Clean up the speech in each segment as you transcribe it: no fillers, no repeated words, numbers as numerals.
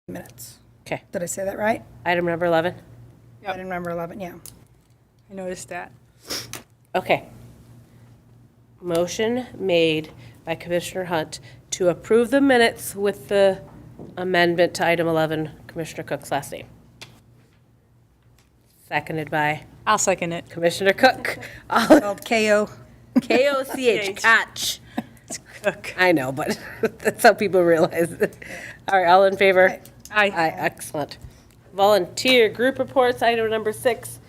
minutes. Okay. Did I say that right? Item number 11. Yep. Item number 11, yeah. I noticed that. Okay. Motion made by Commissioner Hunt to approve the minutes with the amendment to item 11, Commissioner Cook's last name. Seconded by I'll second it. Commissioner Cook. All Called KO. K-O-C-H, Koch. It's Cook. I know, but that's how people realize it. All right, all in favor? Aye. Aye, excellent. Volunteer group reports, item number 6.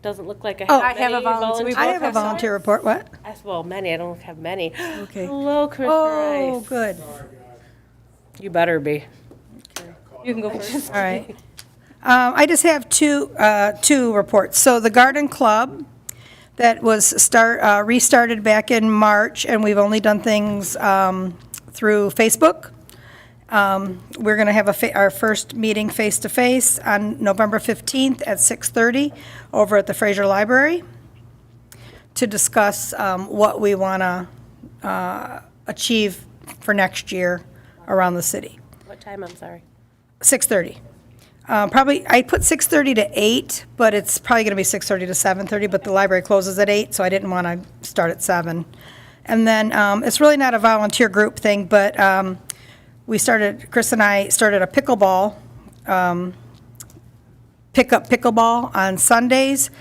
Doesn't look like I Oh, have I have a many volunteer. We I both have a have some. volunteer report, what? Well, many, I don't have many. Okay. Hello, Commissioner Oh, Rice. good. You better be. You can go first. All right. I just have two reports. So the garden club that was restarted back in March, and we've only done things through Facebook. We're going to have our first meeting face-to-face on November 15th at 6:30 over at the Fraser Library to discuss what we want to achieve for next year around the city. What time, I'm sorry? 6:30. Probably, I put 6:30 to 8, but it's probably going to be 6:30 to 7:30, but the library closes at 8, so I didn't want to start at 7. And then, it's really not a volunteer group thing, but Chris and I started a pickleball, pickup pickleball on Sundays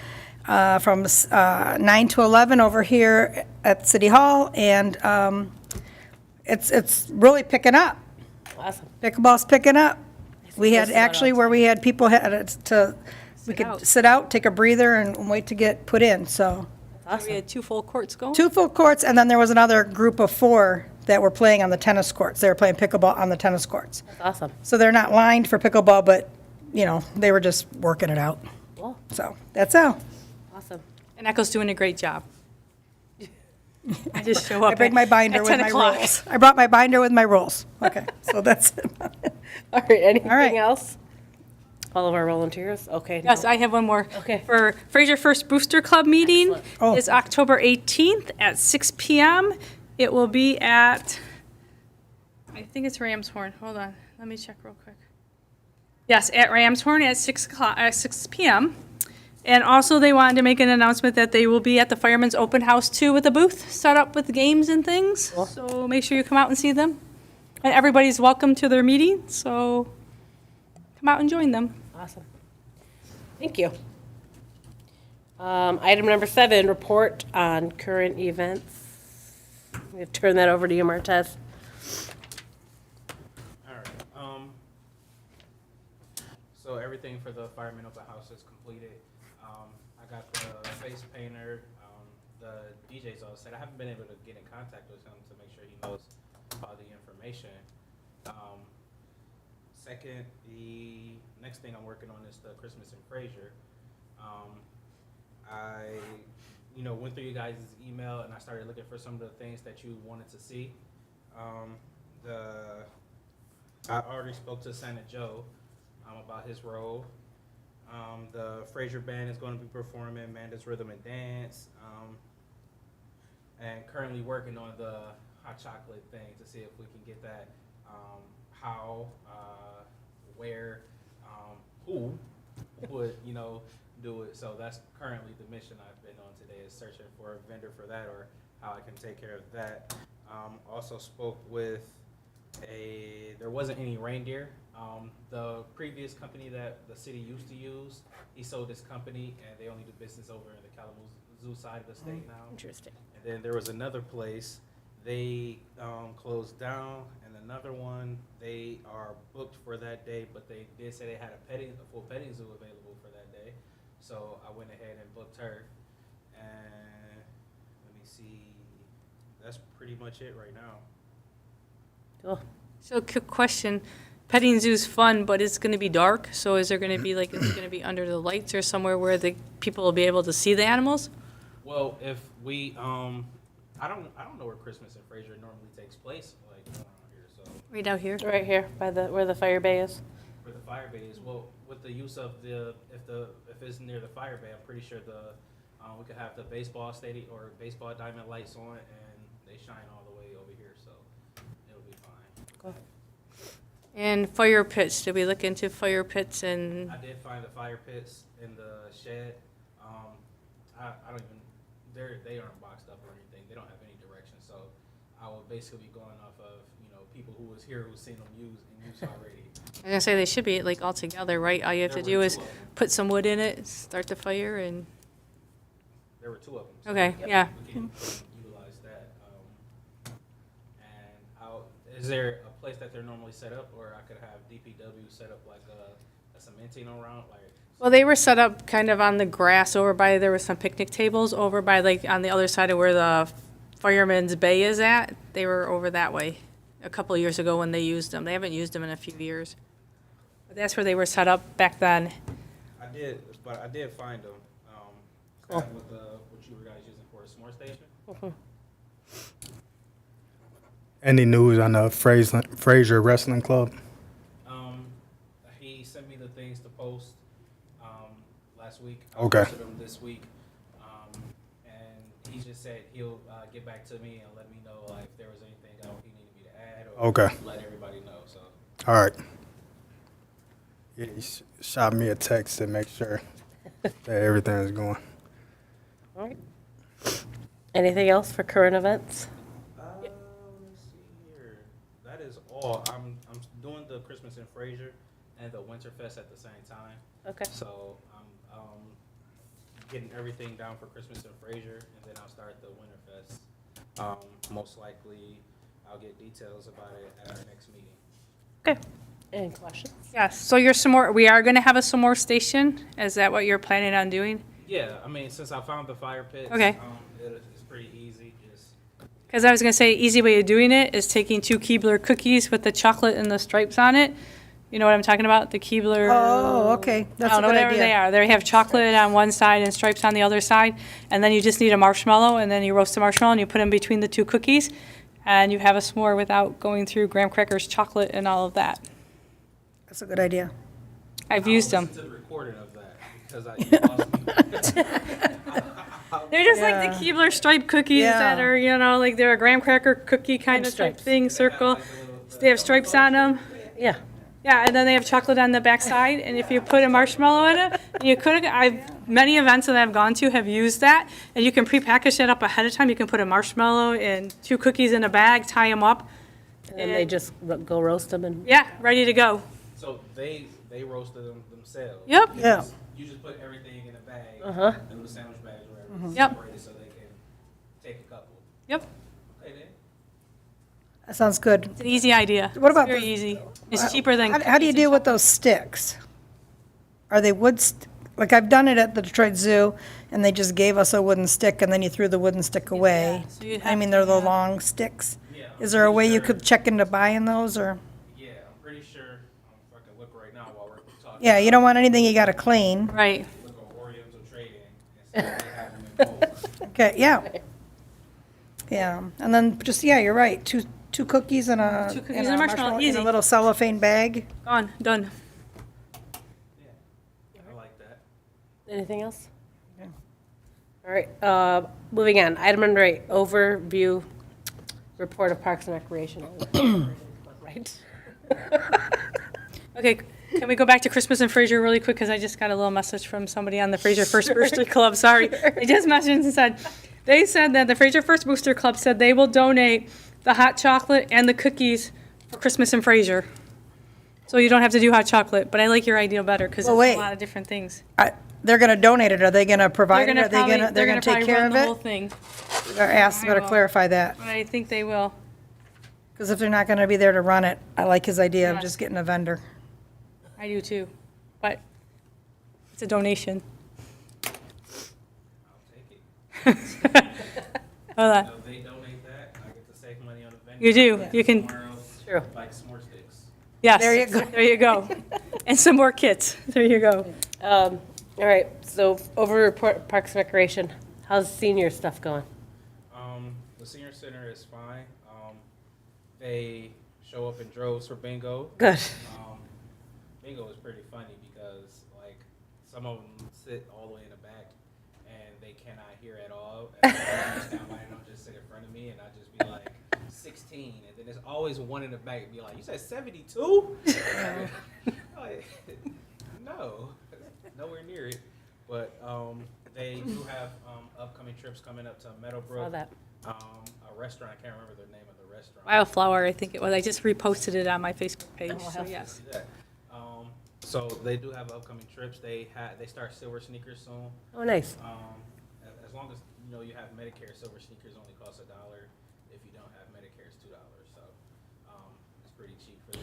from 9 to 11 over here at City Hall, and it's really picking up. Awesome. Pickleball's picking up. We had Sit out actually where we had people we could out. sit out, take a breather, and wait to get put in, so. We had 2 full courts going. 2 full courts, and then there was another group of 4 that were playing on the tennis courts. They were playing pickleball on the tennis courts. That's awesome. So they're not lined for pickleball, but, they were just working it out. Cool. So, that's all. Awesome. And Echo's doing a great job. I just show up I bring my binder at with 10 my o'clock. rules. I brought my binder with my rules. Okay, so that's it. All right, anything right. else? All of our volunteers? Okay. Yes, no. I have one more. Okay. For Fraser First Booster Club meeting Oh. is October 18th at 6 p.m. It will be at, I think it's Ramshorn. Hold on, let me check real quick. Yes, at Ramshorn at 6 p.m. And also, they wanted to make an announcement that they will be at the Fireman's Open House too with a booth set up with games and things. So make sure you come out and see them. And everybody's welcome to their meeting, so come out and join them. Awesome. Thank you. Item number 7, report on current events. I'm going to turn that over to you, Martez. All right. So everything for the fireman open house is completed. I got the face painter, the DJ's all set. I haven't been able to get in contact with him to make sure he knows all the information. Second, the next thing I'm working on is the Christmas in Fraser. I, went through you guys' email and I started looking for some of the things that you wanted to see. I already spoke to Santa Joe about his role. The Fraser Band is going to be performing Amanda's Rhythm and Dance, and currently working on the hot chocolate thing to see if we can get that, how, where, who would, do it. So that's currently the mission I've been on today, is searching for a vendor for that or how I can take care of that. Also spoke with there wasn't any reindeer. The previous company that the city used to use, he sold his company and they only do business over in the Kalamazoo side of the state now. Interesting. And then there was another place, they closed down, and another one, they are booked for that day, but they did say they had a full petting zoo available for that day. So I went ahead and booked her. And let me see, that's pretty much it right now. Cool. So, quick question. Petting zoo's fun, but it's going to be dark. So, is there going to be is it going to be under the lights or somewhere where the people will be able to see the animals? Well, if we, I don't know where Christmas in Fraser normally takes place, like around here. So Right out here. Right here, by where the fire bay is. where the fire bay is, well, with the use of if it's near the fire bay, I'm pretty sure we could have the baseball stadium or baseball diamond lights on, and they shine all the way over here, so it'll be fine. Cool. And fire pits, did we look into fire pits and, I did find the fire pits in the shed. I don't even, they aren't boxed up or anything. They don't have any direction. So I will basically be going off of, people who was here who's seen them used already. I was gonna say they should be like all together, right? All you have to There were do is two of them. put some wood in it, start the fire and, There were two of them. So okay, yeah. we can utilize that. And is there a place that they're normally set up, or I could have DPW set up like a cementing around, like? Well, they were set up kind of on the grass over by, there were some picnic tables over by like on the other side of where the fireman's bay is at. They were over that way a couple of years ago when they used them. They haven't used them in a few years. But that's where they were set up back then. I did find them. What you were guys using for a s'more station? Any news on the Fraser Wrestling Club? He sent me the things to post last week. I Okay. posted them this week, and he just said he'll get back to me and let me know like if there was anything else he needed me to add or Okay. let everybody know. So All right. Yeah, he shot me a text to make sure that everything is going. All right. Anything else for current events? let's see here. That is all. I'm doing the Christmas in Fraser and the Winterfest at the same time. Okay. So I'm getting everything down for Christmas in Fraser, and then I'll start the Winterfest. Most likely, I'll get details about it at our next meeting. Okay. Any questions? Yes, so your s'more, we are gonna have a s'more station? Is that what you're planning on doing? Yeah, I mean, since I found the fire pits, Okay. It's pretty easy. Just Because I was gonna say, easy way of doing it is taking 2 Keebler cookies with the chocolate and the stripes on it. You know what I'm talking about? The Keebler. Oh, okay, that's a I don't know, good whatever they idea. are. They have chocolate on one side and stripes on the other side. And then you just need a marshmallow, and then you roast the marshmallow and you put them between the 2 cookies. And you have a s'more without going through graham crackers, chocolate, and all of that. That's a good idea. I've used them. Listen to the recording of that because you lost me. They're just Yeah. like the Keebler striped cookies that Yeah. are, like they're a graham cracker cookie kind of type stripes. thing, circle. They have stripes on them. Yeah. Yeah, and then they have chocolate on the back side, and if you put a marshmallow in it, you could, many events that I've gone to have used that, and you can prepackage it up ahead of time. You can put a marshmallow and 2 cookies in a bag, tie them up. And then they just go roast them and, Yeah, ready to go. So they roasted them themselves. Yep. Yeah. You just put everything in a bag, Uh-huh. in the sandwich bags or whatever, Yep. separated so they can take a couple. Yep, Okay then. That sounds good. it's an easy idea. What about It's very the- easy. It's cheaper than. How do you deal with those sticks? Are they wood, like I've done it at the Detroit Zoo, and they just gave us a wooden stick, and then you threw the wooden stick away. so you'd I have mean, to they're the have- long sticks. Yeah. Is there a way you Pretty sure- could check into buying those, or? Yeah, I'm pretty sure. If I can look right now while we're talking. Yeah, you don't want anything you gotta clean. Right. Look at Oreos or trading and see if they have them in both. Okay, yeah. Yeah, and then just, yeah, you're right, two cookies and a. 2 cookies and a marshmallow, In easy. a little cellophane bag. Gone, done. Yeah, I like that. anything else? All right, moving on. Item number 8, overview report of Parks and Recreation. Right? Okay, can we go back to Christmas and Fraser really quick? Because I just got a little message from somebody on the Fraser First Booster Club, sorry. They just messaged and said, they said that the Fraser First Booster Club said they will donate the hot chocolate and the cookies for Christmas and Fraser. So you don't have to do hot chocolate, but I like your idea better because Well, it's wait. a lot of different things. They're gonna donate it, are they gonna provide it, are they probably- gonna, they're gonna take probably care run of the whole it? thing, Or ask, better will. clarify that, but I think they will. because if they're not gonna be there to run it, I like his idea of Yes. just getting a vendor. I do too, but it's a donation. I'll take it. Hold on. So if they donate that, I get to save money on the vendor. You do. You can, Somewhere else, True. like s'more sticks. yes. There you go. There you go. And some more kits. There you go. All right, so over report Parks and Recreation. How's senior stuff going? The senior center is fine. They show up in droves for bingo. Good. Bingo is pretty funny because like some of them sit all the way in the back and they cannot hear at all. And I just just sit in front of me and I just be like, 16, and then there's always one in the back. Be like, you said 72? Like, no, nowhere near it. But they do have upcoming trips coming up to Meadowbrook. Saw that. A restaurant. I can't remember the name of the restaurant. Wildflower, I think it was. I just reposted it on my Facebook page, so yes. Yeah. So they do have upcoming trips. They start Silver Sneakers soon. Oh, nice. As long as you have Medicare, Silver Sneakers only costs $1. If you don't have Medicare, it's $2. So it's pretty cheap for them.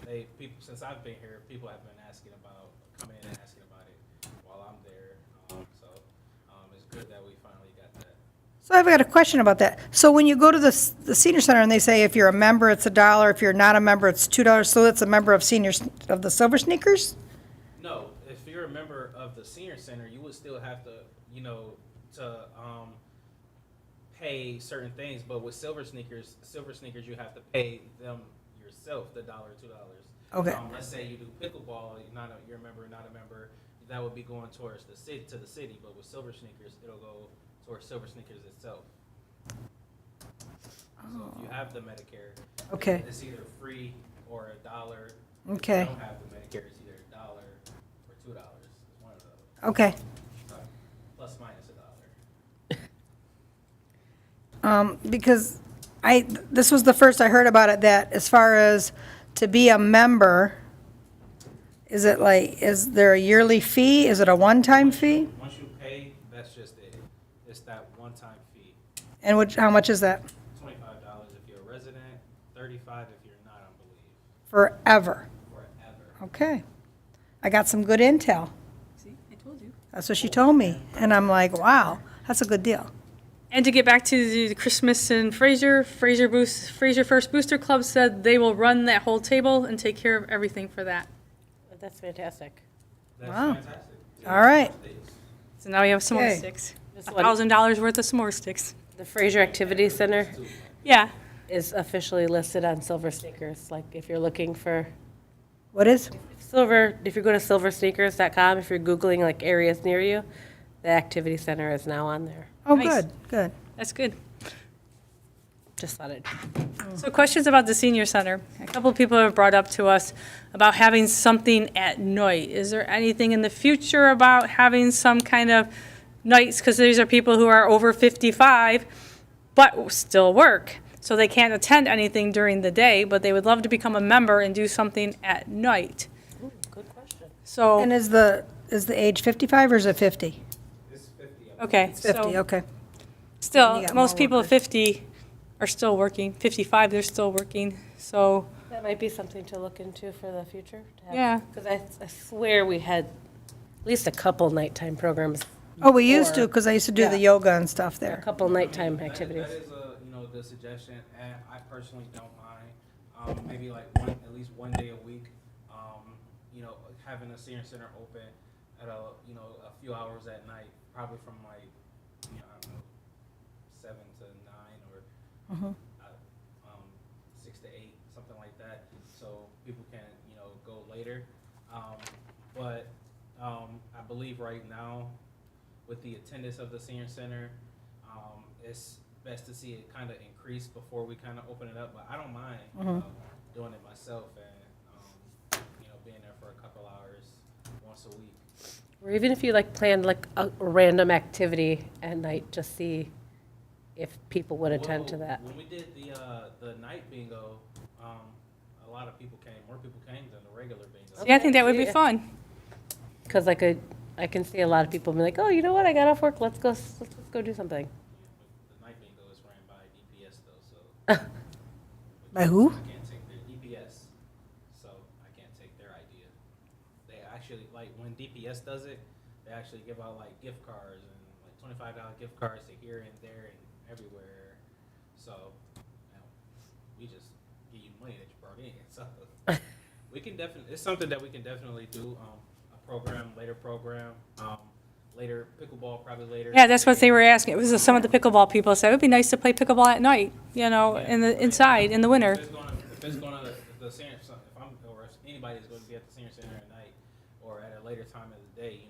And people since I've been here, people have been asking about coming in and asking about it while I'm there. So it's good that we finally got that. So I've got a question about that. So when you go to the senior center and they say if you're a member, it's $1. If you're not a member, it's $2. So that's a member of of the Silver Sneakers? No, if you're a member of the senior center, you would still have to, pay certain things. But with Silver Sneakers, you have to pay them yourself the $1, $2. Okay. Let's say you do pickleball, you're a member, not a member. That would be going towards the city. But with Silver Sneakers, it'll go towards Silver Sneakers itself. So if you have the Medicare, Okay. it's either free or $1. Okay. If you don't have the Medicare, it's either $1 or $2. It's one of those. Okay. Plus minus $1. Because this was the first I heard about it, that as far as to be a member, is there a yearly fee? Is it a one-time fee? Once you pay, that's just it. It's that one-time fee. And how much is that? $25 if you're a resident, $35 if you're not, I believe. Forever. Forever. Okay. I got some good intel. See, I told you. That's what she told me. And I'm like, wow, that's a good deal. And to get back to the Christmas and Fraser First Booster Club said they will run that whole table and take care of everything for that. That's fantastic. That's Wow. fantastic. All right. So now we have s'more Okay. sticks. This one, $1,000 worth of s'more sticks. the Fraser Activity Center Yeah. is officially listed on Silver Sneakers. Like if you're looking for What is? if you go to silversneakers.com, if you're Googling like areas near you, the Activity Center is now on there. Oh, Nice. good. That's good. Just thought it. So questions about the senior center. A couple of people have brought up to us about having something at night. Is there anything in the future about having some kind of nights? Because these are people who are over 55, but still work. So they can't attend anything during the day, but they would love to become a member and do something at night. Ooh, good question. So, And is the age 55 or is it 50? It's 50. okay, 50, so okay. still, You got most more people at workers. 50 are still working. 55, they're still working. So, That might be something to look into for the future. Yeah. Because I swear we had at least a couple nighttime programs, Oh, we used to, Or- because I used to do the Yeah. yoga and stuff a there. couple nighttime That activities. is a good suggestion, and I personally don't mind. Maybe like at least one day a week. Having a senior center open at a few hours at night, probably from like I don't know 7 to 9 or 6 to 8, something like that, so people can go later. But I believe right now, with the attendance of the senior center, it's best to see it kind of increase before we kind of open it up. But I don't mind doing it myself and being there for a couple hours once a week. Or even if you planned a random activity at night, just see if people would attend to that. When we did the night bingo, a lot of people came. More people came than the regular bingo. yeah, I think that would be Yeah. fun. Because I can see a lot of people be like, oh, you know what, I got off work, let's go do something. The night bingo is ran by DPS though, so By who? I can't take their DPS, so I can't take their idea. They actually when DPS does it, they actually give out gift cards and $25 gift cards to here and there and everywhere. So we just give you money that you brought in. So we can definitely, it's something that we can definitely do. Later program, later pickleball, probably later. Yeah, that's what they were asking. It was some of the pickleball people said, it would be nice to play pickleball at night, inside, in the winter. If it's gonna, if the senior, if I'm, or if anybody's going to be at the senior center at night or at a later time of the day,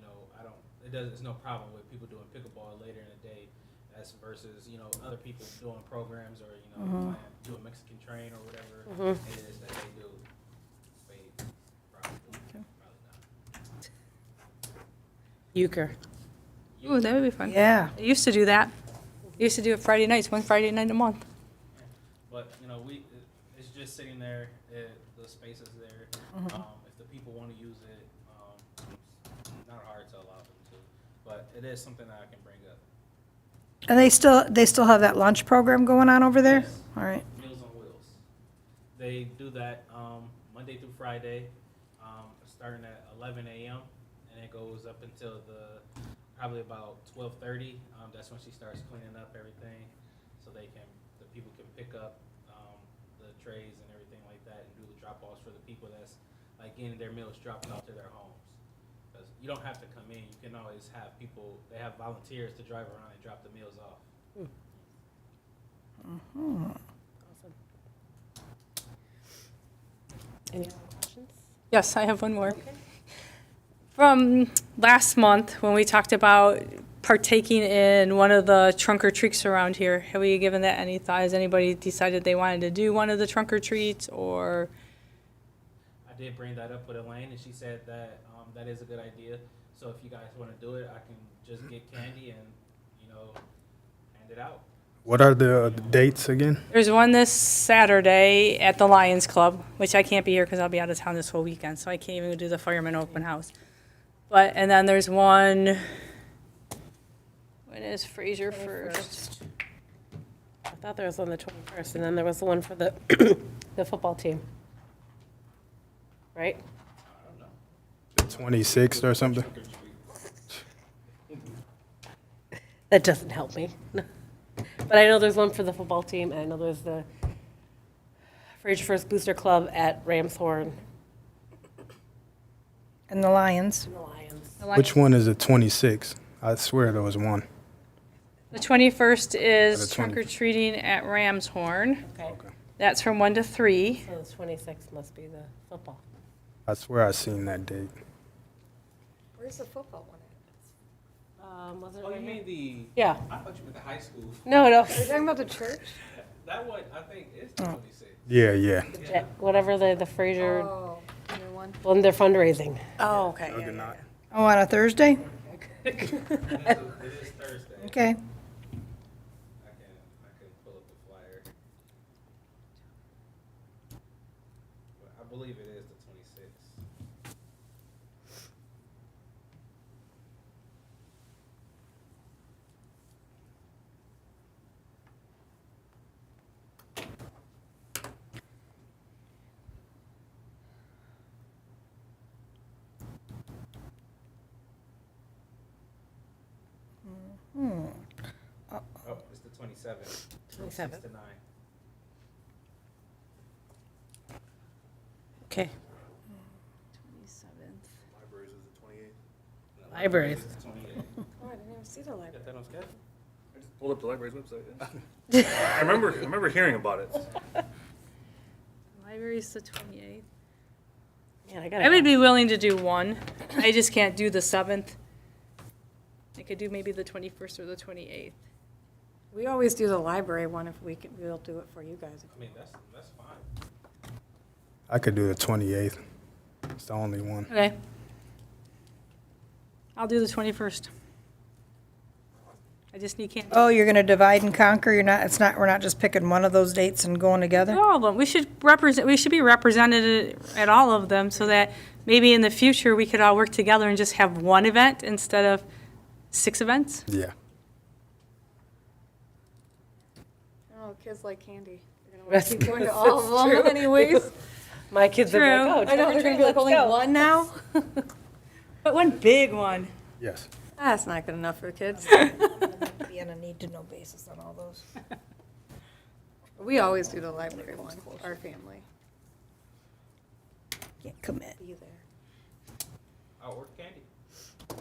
there's no problem with people doing pickleball later in the day. as versus, you know, other people doing programs or, you know, do a Mexican train or whatever it is that they do. They probably not. Euchre. Ooh, that would be fun. Yeah. I used to do that. I used to do it Friday nights, one Friday night a month. But, you know, it's just sitting there, the space is there. If the people want to use it, it's not hard to allow them to. But it is something that I can bring up. And they still have that lunch program going on over there? Yes. All right. Meals on Wheels. They do that Monday through Friday, starting at 11 a.m. and it goes up until probably about 12:30. That's when she starts cleaning up everything, so the people can pick up the trays and everything like that, and do the drop-offs for the people that's like getting their meals dropped off to their homes. Because you don't have to come in; you can always have people. They have volunteers to drive around and drop the meals off. Awesome. Any other questions? Yes, I have one more. From last month, when we talked about partaking in one of the trunk or treats around here, have we given that any thought? Has anybody decided they wanted to do one of the trunk or treats, or? I did bring that up with Elaine, and she said that that is a good idea. So if you guys want to do it, I can just get candy and, you know, hand it out. What are the dates again? There's one this Saturday at the Lions Club, which I can't be here because I'll be out of town this whole weekend, so I can't even do the fireman open house. And then there's one, when is Fraser first? I thought there was one the 21st, and then there was the one for the the football team. Right? The 26th or something? That doesn't help me. But I know there's one for the football team, and I know there's the Fraser First Booster Club at Ramshorn And the Lions. and the Lions. Which one is the 26th? I swear there was one. The 21st is The trunk 20 or treating at Ramshorn. Okay. That's from 1 to 3. So the 26th must be the football. I swear I seen that date. Where's the football one at? Was it Oh, you right mean here? the? Yeah. I thought you meant the high school. No. Are you talking about the church? That one, I think, is the 26th. Yeah. Whatever the Fraser, Oh, new one. when they're fundraising. Oh, okay. Juggernaut. Oh, on a Thursday? It is Thursday. Okay. I can pull up the flyer. But I believe it is the 26th. Oh, it's the 27th. 27th. 6 to 9. Okay. 27th. Libraries. It's the 28th. Oh, I didn't even see the library. Got that on schedule? I just pulled up the library's website. I remember hearing about it. Library's the 28th. Man, I gotta. I would be willing to do one. I just can't do the 7th. I could do maybe the 21st or the 28th. We always do the library one if we can, we'll do it for you guys. I mean, that's fine. I could do the 28th. It's the only one. Okay. I'll do the 21st. I just need candy. Oh, you're going to divide and conquer? We're not just picking one of those dates and going together? All of them. We should be represented at all of them so that maybe in the future we could all work together and just have one event instead of 6 events. Yeah. Oh, kids like candy. They're gonna That's- keep going to that's all of them true. anyways. My kids are True. like, oh, I know, they're gonna be like, only one now? But one big one. Yes. That's not good enough for the kids. Be on a need-to-know basis on all those. We always do the library one, our family. Can't commit. Be there. I'll order candy.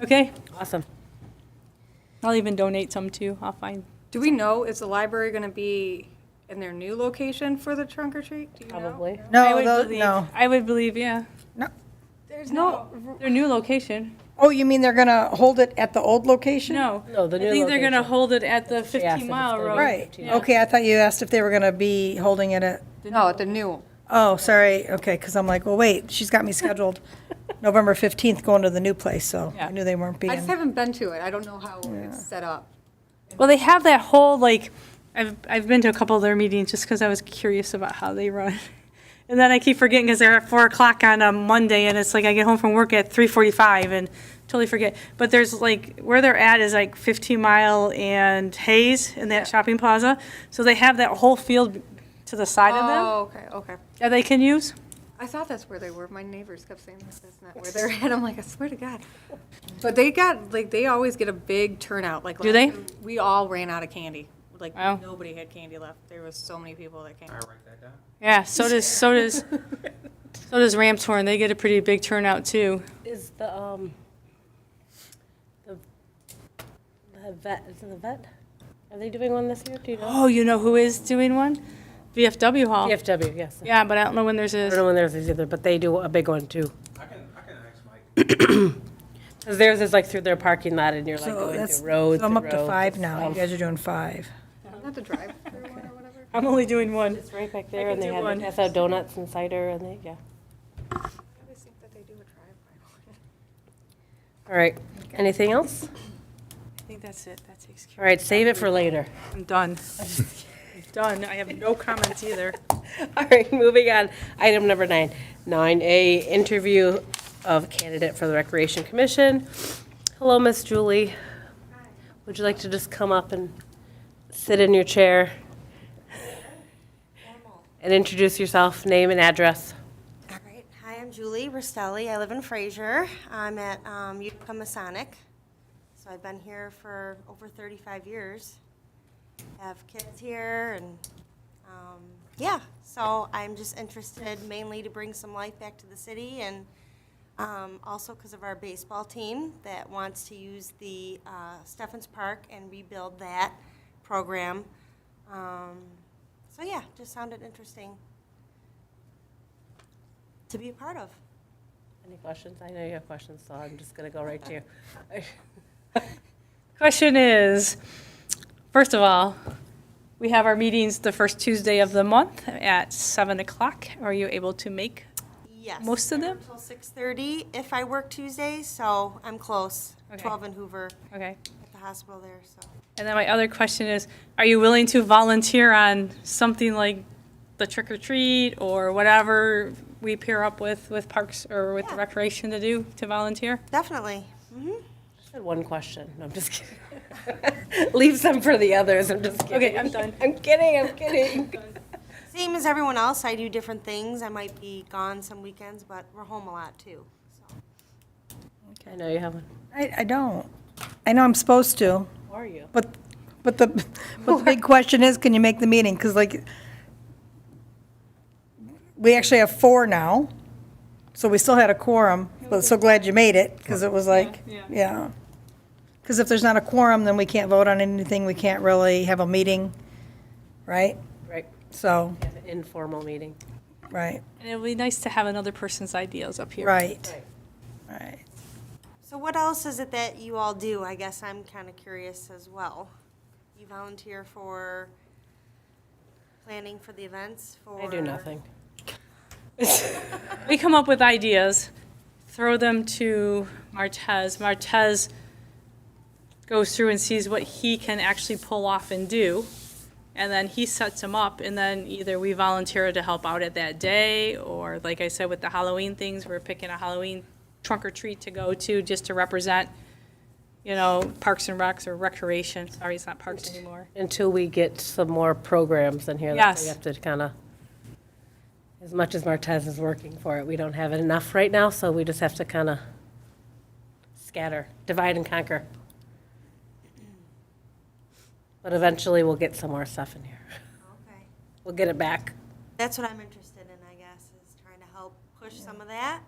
Okay. Awesome. I'll even donate some too. I'll find. Do we know, is the library gonna be in their new location for the trunk or treat? Do you know? Probably. I No, would believe, no. I would believe, yeah. There's No, their new location. Oh, you mean they're going to hold it at the old location? No. No, the new I think they're gonna location. hold it at the She asked if 15 it's mile gonna be- road. Right. Yeah. Okay, I thought you asked if they were going to be holding it at, No, the new. oh, sorry. Okay, because I'm like, well, wait, she's got me scheduled November 15th going to the new place, so I Yeah. knew they weren't I just being. haven't been to it. I don't know how it's set up. Well, they have that whole, like, I've been to a couple of their meetings just because I was curious about how they run. And then I keep forgetting because they're at 4 o'clock on a Monday, and it's like I get home from work at 3:45 and totally forget. But there's like, where they're at is like 15 Mile and Hayes in that shopping plaza. So they have that whole field to the side of them Oh, okay, okay. that they can use. I thought that's where they were. My neighbors kept saying that's not where they're at. I'm like, I swear to God. But they got, like, they always get a big turnout. Like, Do they? last year, we all ran out of candy. Like, Wow. nobody had candy left. There was so many people that came. I write that down. Yeah, so does Ramshorn. They get a pretty big turnout too. Is the vet, is it the vet? Are they doing one this year? Do you know? Oh, you know who is doing one? VFW Hall. DFW, yes. Yeah, but I don't know when there's I don't a, know when theirs is either, but they do a big one too. I can ask Mike. Because theirs is like through their parking lot and you're like So going that's, through roads. so I'm and up to roads 5 and now. You stuff. guys are doing 5. Isn't that the drive-through one or whatever? I'm only doing one. It's right back there I and can they do one. have pass out donuts and cider and they, yeah. I always think that they do a drive-by one. All right, anything else? I think that's it. That takes care. All right, save it for later. I'm done. I'm done. I have no comments either. All right, moving on. Item number 9. 9A, interview of candidate for the Recreation Commission. Hello, Miss Julie. Would you like to just come up and sit in your chair and introduce yourself, name and address? All right. Hi, I'm Julie Rostelli. I live in Fraser. I'm at Utica Masonic. So I've been here for over 35 years. I have kids here and, yeah. So I'm just interested mainly to bring some life back to the city and also because of our baseball team that wants to use the Steffens Park and rebuild that program. So yeah, just sounded interesting to be a part of. Any questions? I know you have questions, so I'm just going to go right to you. Question is, first of all, we have our meetings the first Tuesday of the month at 7 o'clock. Are you able to make? Yes. Most of them? Until 6:30 if I work Tuesdays, so I'm close. Okay. 12 in Hoover Okay. at the hospital there, so. And then my other question is, are you willing to volunteer on something like the trick or treat or whatever we pair up with Parks or with Yeah. Recreation to do, to volunteer? Definitely. I had one question. No, I'm just kidding. Leave some for the others. I'm just kidding. Okay, I'm done. I'm kidding. I'm kidding. Same as everyone else, I do different things. I might be gone some weekends, but we're home a lot too, so. I know you have one. I don't. I know I'm supposed to, How are you? but the big question is, can you make the meeting? Because like, we actually have 4 now, so we still had a quorum, but so glad you made it, because it was like, yeah. Because if there's not a quorum, then we can't vote on anything, we can't really have a meeting, right? Right. So, Have an informal meeting. right, And it would be nice to have another person's ideas up here. right, right. So what else is it that you all do? I guess I'm kind of curious as well. You volunteer for planning for the events for? I do nothing. We come up with ideas, throw them to Martez. Martez goes through and sees what he can actually pull off and do. And then he sets them up, and then either we volunteer to help out at that day, or like I said, with the Halloween things, we're picking a Halloween trunk or treat to go to just to represent, you know, Parks and Recs or Recreation. Sorry, it's not Parks anymore. Until we get some more programs in here. That's why Yes. we have to kind of, as much as Martez is working for it, we don't have it enough right now, so we just have to kind of scatter, divide and conquer. But eventually, we'll get some more stuff in here. Okay. We'll get it back. That's what I'm interested in, I guess, is trying to help push some of that.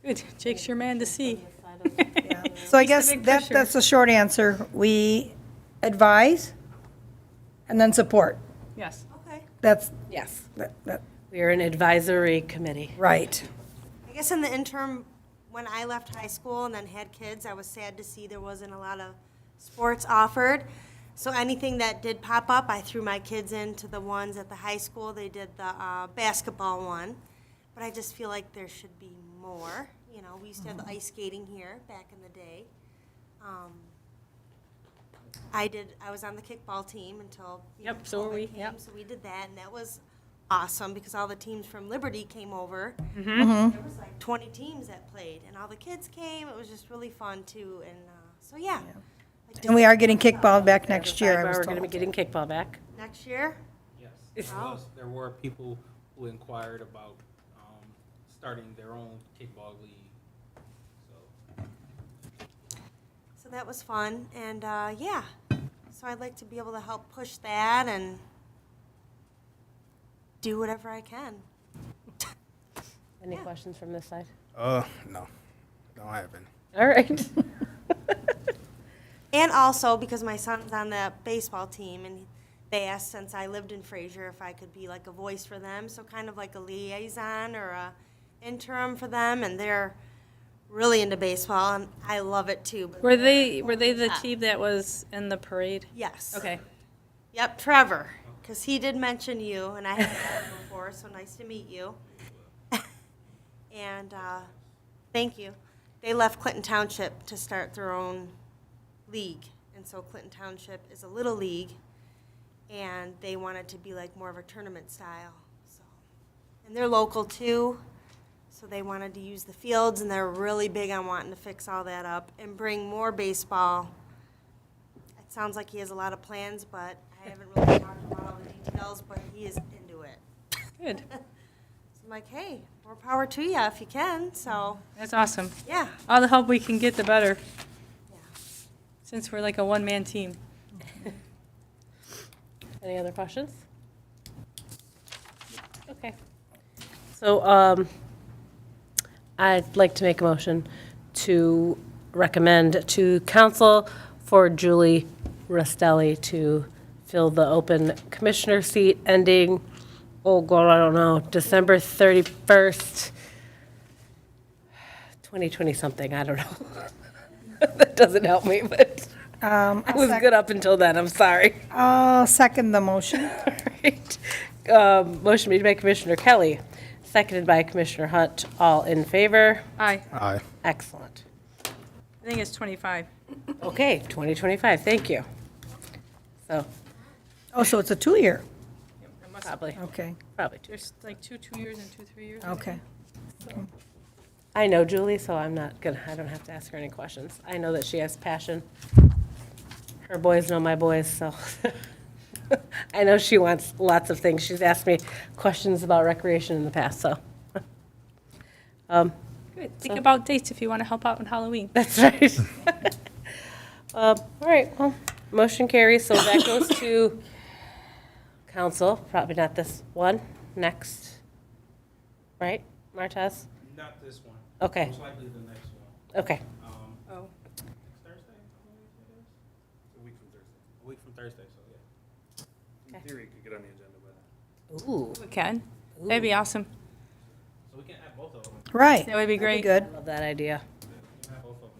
Good, Jake's your man to see. So I He's the guess big pusher. that's the short answer. We advise and then support. Yes. Okay. That's, Yes. that, We are an advisory committee. right. I guess in the interim, when I left high school and then had kids, I was sad to see there wasn't a lot of sports offered. So anything that did pop up, I threw my kids into the ones at the high school. They did the basketball one. But I just feel like there should be more. You know, we used to have the ice skating here back in the day. I was on the kickball team until Yep, so were we, COVID yep. came, so we did that, and that was awesome because all the teams from Liberty came over. Mm-hmm. There was like 20 teams that played, and all the kids came. It was just really fun too, and so yeah. Like And we are getting kickball back next year, I was We're going to be told. getting kickball back. next year. Yes. There were people who inquired about starting their own kickball league. So that was fun, and yeah. So I'd like to be able to help push that and do whatever I can. Any questions from this side? No, don't have any. All right. And also because my son's on the baseball team, and they asked since I lived in Fraser if I could be like a voice for them, so kind of like a liaison or a interim for them, and they're really into baseball, and I love it too. But Were they the team that was in the parade? yes. Okay. Yep, Trevor, because he did mention you, and I haven't met him before, so nice to meet you. And thank you. They left Clinton Township to start their own league, and so Clinton Township is a little league, and they wanted to be like more of a tournament style. So, and they're local too, so they wanted to use the fields, and they're really big on wanting to fix all that up and bring more baseball. It sounds like he has a lot of plans, but I haven't really talked about all the details, but he is into it. Good. So I'm like, hey, more power to you if you can, so, That's awesome. yeah. All the help we can get, the better, Yeah. since we're like a one-man team. Any other questions? Okay. So I'd like to make a motion to recommend to council for Julie Rastelli to fill the open commissioner seat ending, oh God, I don't know, December 31st, 2020 something, I don't know. That doesn't help me, but I was good up until then, I'm sorry. I'll second the motion. Right. Motion made by Commissioner Kelly, seconded by Commissioner Hunt. All in favor? Aye. Aye. Excellent. I think it's 25. Okay, 2025, thank you. So, Oh, so it's a 2-year? probably, Okay, probably two. There's like 2 years and 2 3 years. okay. I know Julie, so I don't have to ask her any questions. I know that she has passion. Her boys know my boys, so I know she wants lots of things. She's asked me questions about recreation in the past, so. Good. Think about dates if you want to help out with Halloween. That's right. All right, well, motion carries, so that goes to council, probably not this one, next, right, Martez? Not this one. Okay, Most likely the next one. okay, Oh. Next Thursday, I believe it is. A week from Thursday. A week from Thursday, so yeah. In theory, it could get on the agenda by then. ooh, We can. That'd be awesome. So we can add both of them. Right. That would be great. Good. love that idea. We can add both of them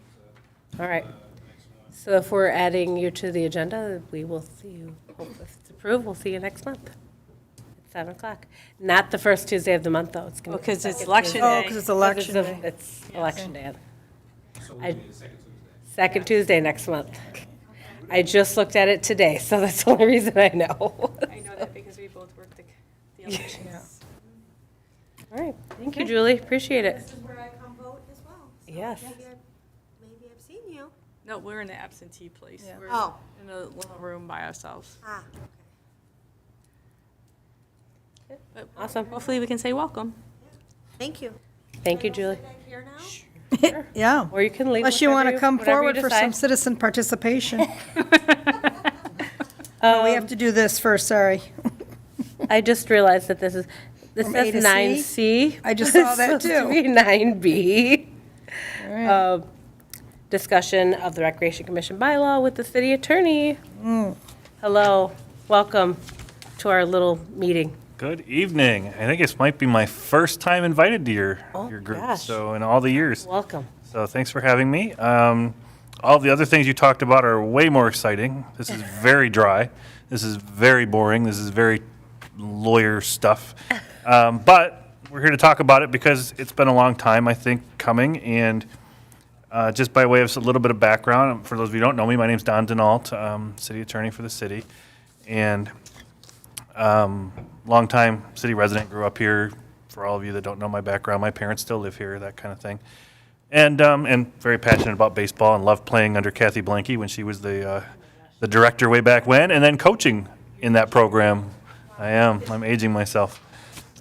to All right, the next one. so if we're adding you to the agenda, we will see you, if it's approved, we'll see you next month at 7 o'clock. Not the first Tuesday of the month, though, it's going to be. Because it's election Oh, day. because it's election day. It's election day. So I- we'll be the second Tuesday. Second Tuesday next month. I just looked at it today, so that's the only reason I know. I know that because we both work the elections. All right, thank you, Julie, appreciate it. This is where I come vote as well. So Yes. maybe I've seen you. No, we're in the absentee place. Yeah. We're Oh. in a little room by ourselves. Ah, okay. But Awesome. hopefully we can say welcome. Thank you. Thank you, Can I go Julie. sit back here now? Yeah. Or you can leave. Unless you want to come whatever you forward for some decide. citizen participation. We have to do this first, sorry. I just realized that this From A says to 9C. I just saw that It's supposed to too. be 9B. Discussion of the Recreation Commission bylaw with the city attorney. Hello, welcome to our little meeting. Good evening. I think this might be my first time invited to your group. gosh. So in all the years. Welcome. So thanks for having me. All the other things you talked about are way more exciting. This is very dry. This is very boring. This is very lawyer stuff. But we're here to talk about it because it's been a long time, I think, coming. And just by way of a little bit of background, for those of you who don't know me, my name's Don Denault, city attorney for the city. And longtime city resident, grew up here. For all of you that don't know my background, my parents still live here, that kind of thing. And very passionate about baseball and loved playing under Kathy Blanke when she was the director way back when, and then coaching in that program. I'm aging myself.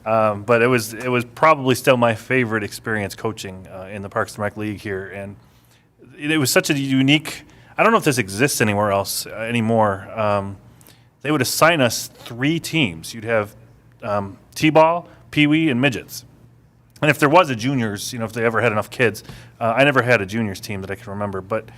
But it was probably still my favorite experience coaching in the Parks and Rec League here. And it was such a unique, I don't know if this exists anywhere else anymore. They would assign us 3 teams. You'd have T-ball, Pee-wee, and midgets. And if there was a juniors, if they ever had enough kids, I never had a juniors team that I can remember, but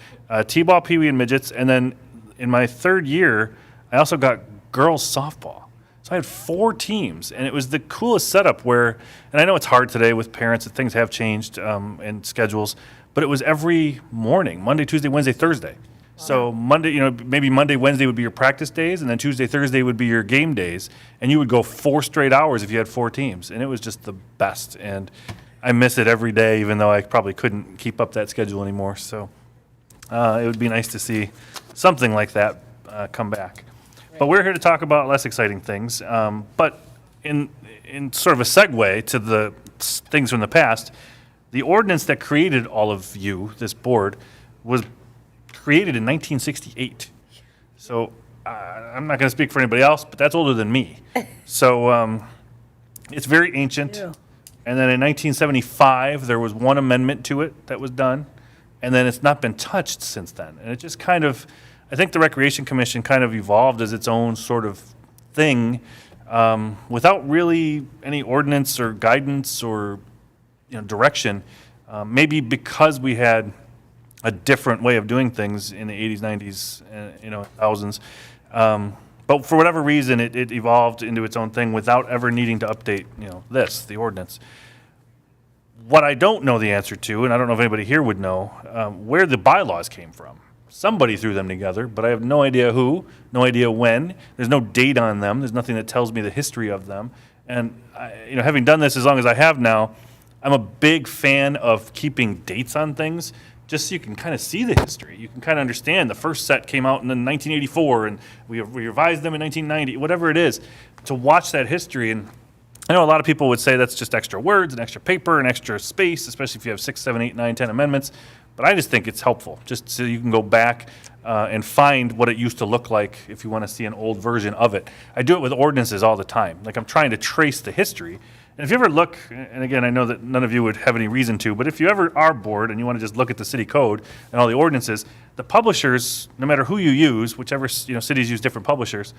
T-ball, Pee-wee, and midgets. And then in my 3rd year, I also got girls softball. So I had 4 teams, and it was the coolest setup where, and I know it's hard today with parents, that things have changed and schedules, but it was every morning, Monday, Tuesday, Wednesday, Thursday. So Monday, maybe Monday, Wednesday would be your practice days, and then Tuesday, Thursday would be your game days, and you would go 4 straight hours if you had 4 teams, and it was just the best. And I miss it every day, even though I probably couldn't keep up that schedule anymore. So it would be nice to see something like that come back. But we're here to talk about less exciting things. But in sort of a segue to the things from the past, the ordinance that created all of you, this board, was created in 1968. So I'm not going to speak for anybody else, but that's older than me. So it's very ancient. Yeah. And then in 1975, there was one amendment to it that was done. And then it's not been touched since then. And it just kind of, I think the Recreation Commission kind of evolved as its own sort of thing without really any ordinance or guidance or direction. Maybe because we had a different way of doing things in the 80s, 90s, thousands. But for whatever reason, it evolved into its own thing without ever needing to update, the ordinance. What I don't know the answer to, and I don't know if anybody here would know, where the bylaws came from. Somebody threw them together, but I have no idea who, no idea when. There's no date on them. There's nothing that tells me the history of them. And having done this as long as I have now, I'm a big fan of keeping dates on things, just so you can kind of see the history. You can kind of understand the first set came out in 1984, and we revised them in 1990, whatever it is, to watch that history. And I know a lot of people would say that's just extra words and extra paper and extra space, especially if you have 6, 7, 8, 9, 10 amendments. But I just think it's helpful, just so you can go back and find what it used to look like if you want to see an old version of it. I do it with ordinances all the time. Like, I'm trying to trace the history. And if you ever look, and again, I know that none of you would have any reason to, but if you ever are bored and you want to just look at the city code and all the ordinances, the publishers, no matter who you use, whichever cities use different publishers,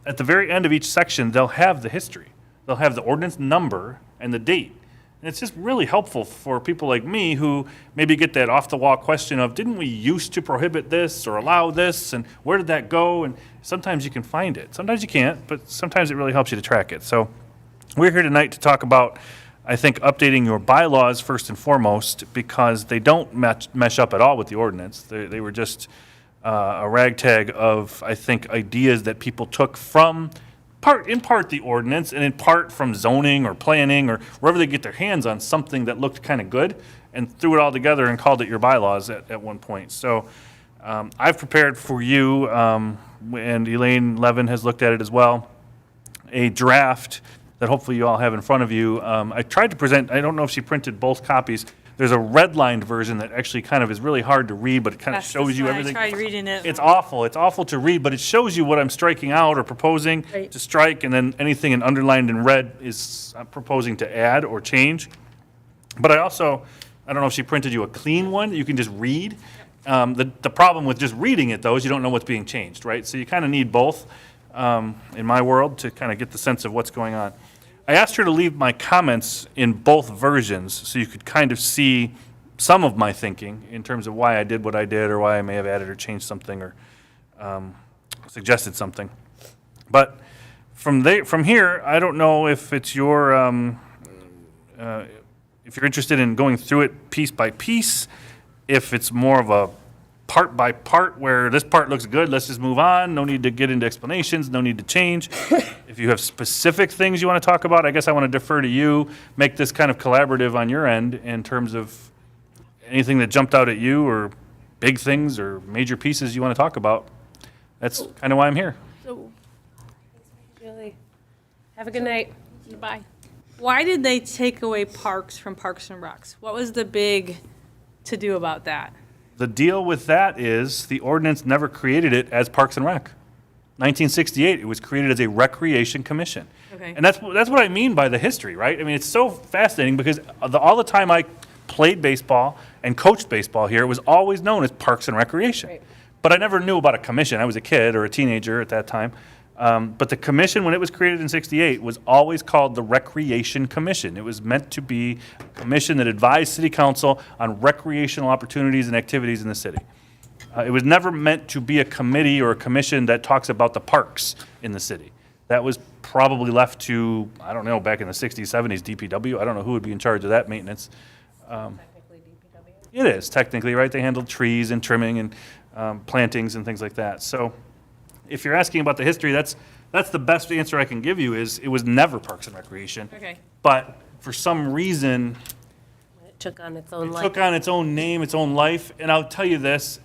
at the very end of each section, they'll have the history. They'll have the ordinance number and the date. And it's just really helpful for people like me who maybe get that off-the-wall question of, didn't we used to prohibit this or allow this, and where did that go? And sometimes you can find it. Sometimes you can't, but sometimes it really helps you to track it. So we're here tonight to talk about, I think, updating your bylaws first and foremost, because they don't mesh up at all with the ordinance. They were just a ragtag of, I think, ideas that people took from in part the ordinance, and in part from zoning or planning or wherever they get their hands on something that looked kind of good, and threw it all together and called it your bylaws at one point. So I've prepared for you, and Elaine Levin has looked at it as well, a draft that hopefully you all have in front of you. I tried to present, I don't know if she printed both copies. There's a redlined version that actually kind of is really hard to read, but it kind of shows you everything. I tried reading it. It's awful. It's awful to read, but it shows you what I'm striking out or proposing Right. to strike, and then anything in underlined in red is proposing to add or change. But I don't know if she printed you a clean one that you can just read. The problem with just reading it, though, is you don't know what's being changed, right? So you kind of need both, in my world, to kind of get the sense of what's going on. I asked her to leave my comments in both versions so you could kind of see some of my thinking in terms of why I did what I did, or why I may have added or changed something, or suggested something. But from here, I don't know if it's your, if you're interested in going through it piece by piece, if it's more of a part by part where this part looks good, let's just move on, no need to get into explanations, no need to change. If you have specific things you want to talk about, I guess I want to defer to you, make this kind of collaborative on your end in terms of anything that jumped out at you or big things or major pieces you want to talk about. That's kind of why I'm here. So, Julie, have a good night. bye. Why did they take away parks from Parks and Recs? What was the big to-do about that? The deal with that is the ordinance never created it as Parks and Rec. 1968, it was created as a recreation commission. Okay. And that's what I mean by the history, right? I mean, it's so fascinating because all the time I played baseball and coached baseball here, it was always known as Parks and Recreation. Right. But I never knew about a commission. I was a kid or a teenager at that time. But the commission, when it was created in 68, was always called the Recreation Commission. It was meant to be a commission that advised city council on recreational opportunities and activities in the city. It was never meant to be a committee or a commission that talks about the parks in the city. That was probably left to, I don't know, back in the 60s, 70s, DPW. I don't know who would be in charge of that maintenance. Technically DPW. It is, technically, right? They handled trees and trimming and plantings and things like that. So if you're asking about the history, that's the best answer I can give you is it was never Parks and Recreation. Okay. But for some reason, It took on its own it life. took on its own name, its own life. And I'll tell you this,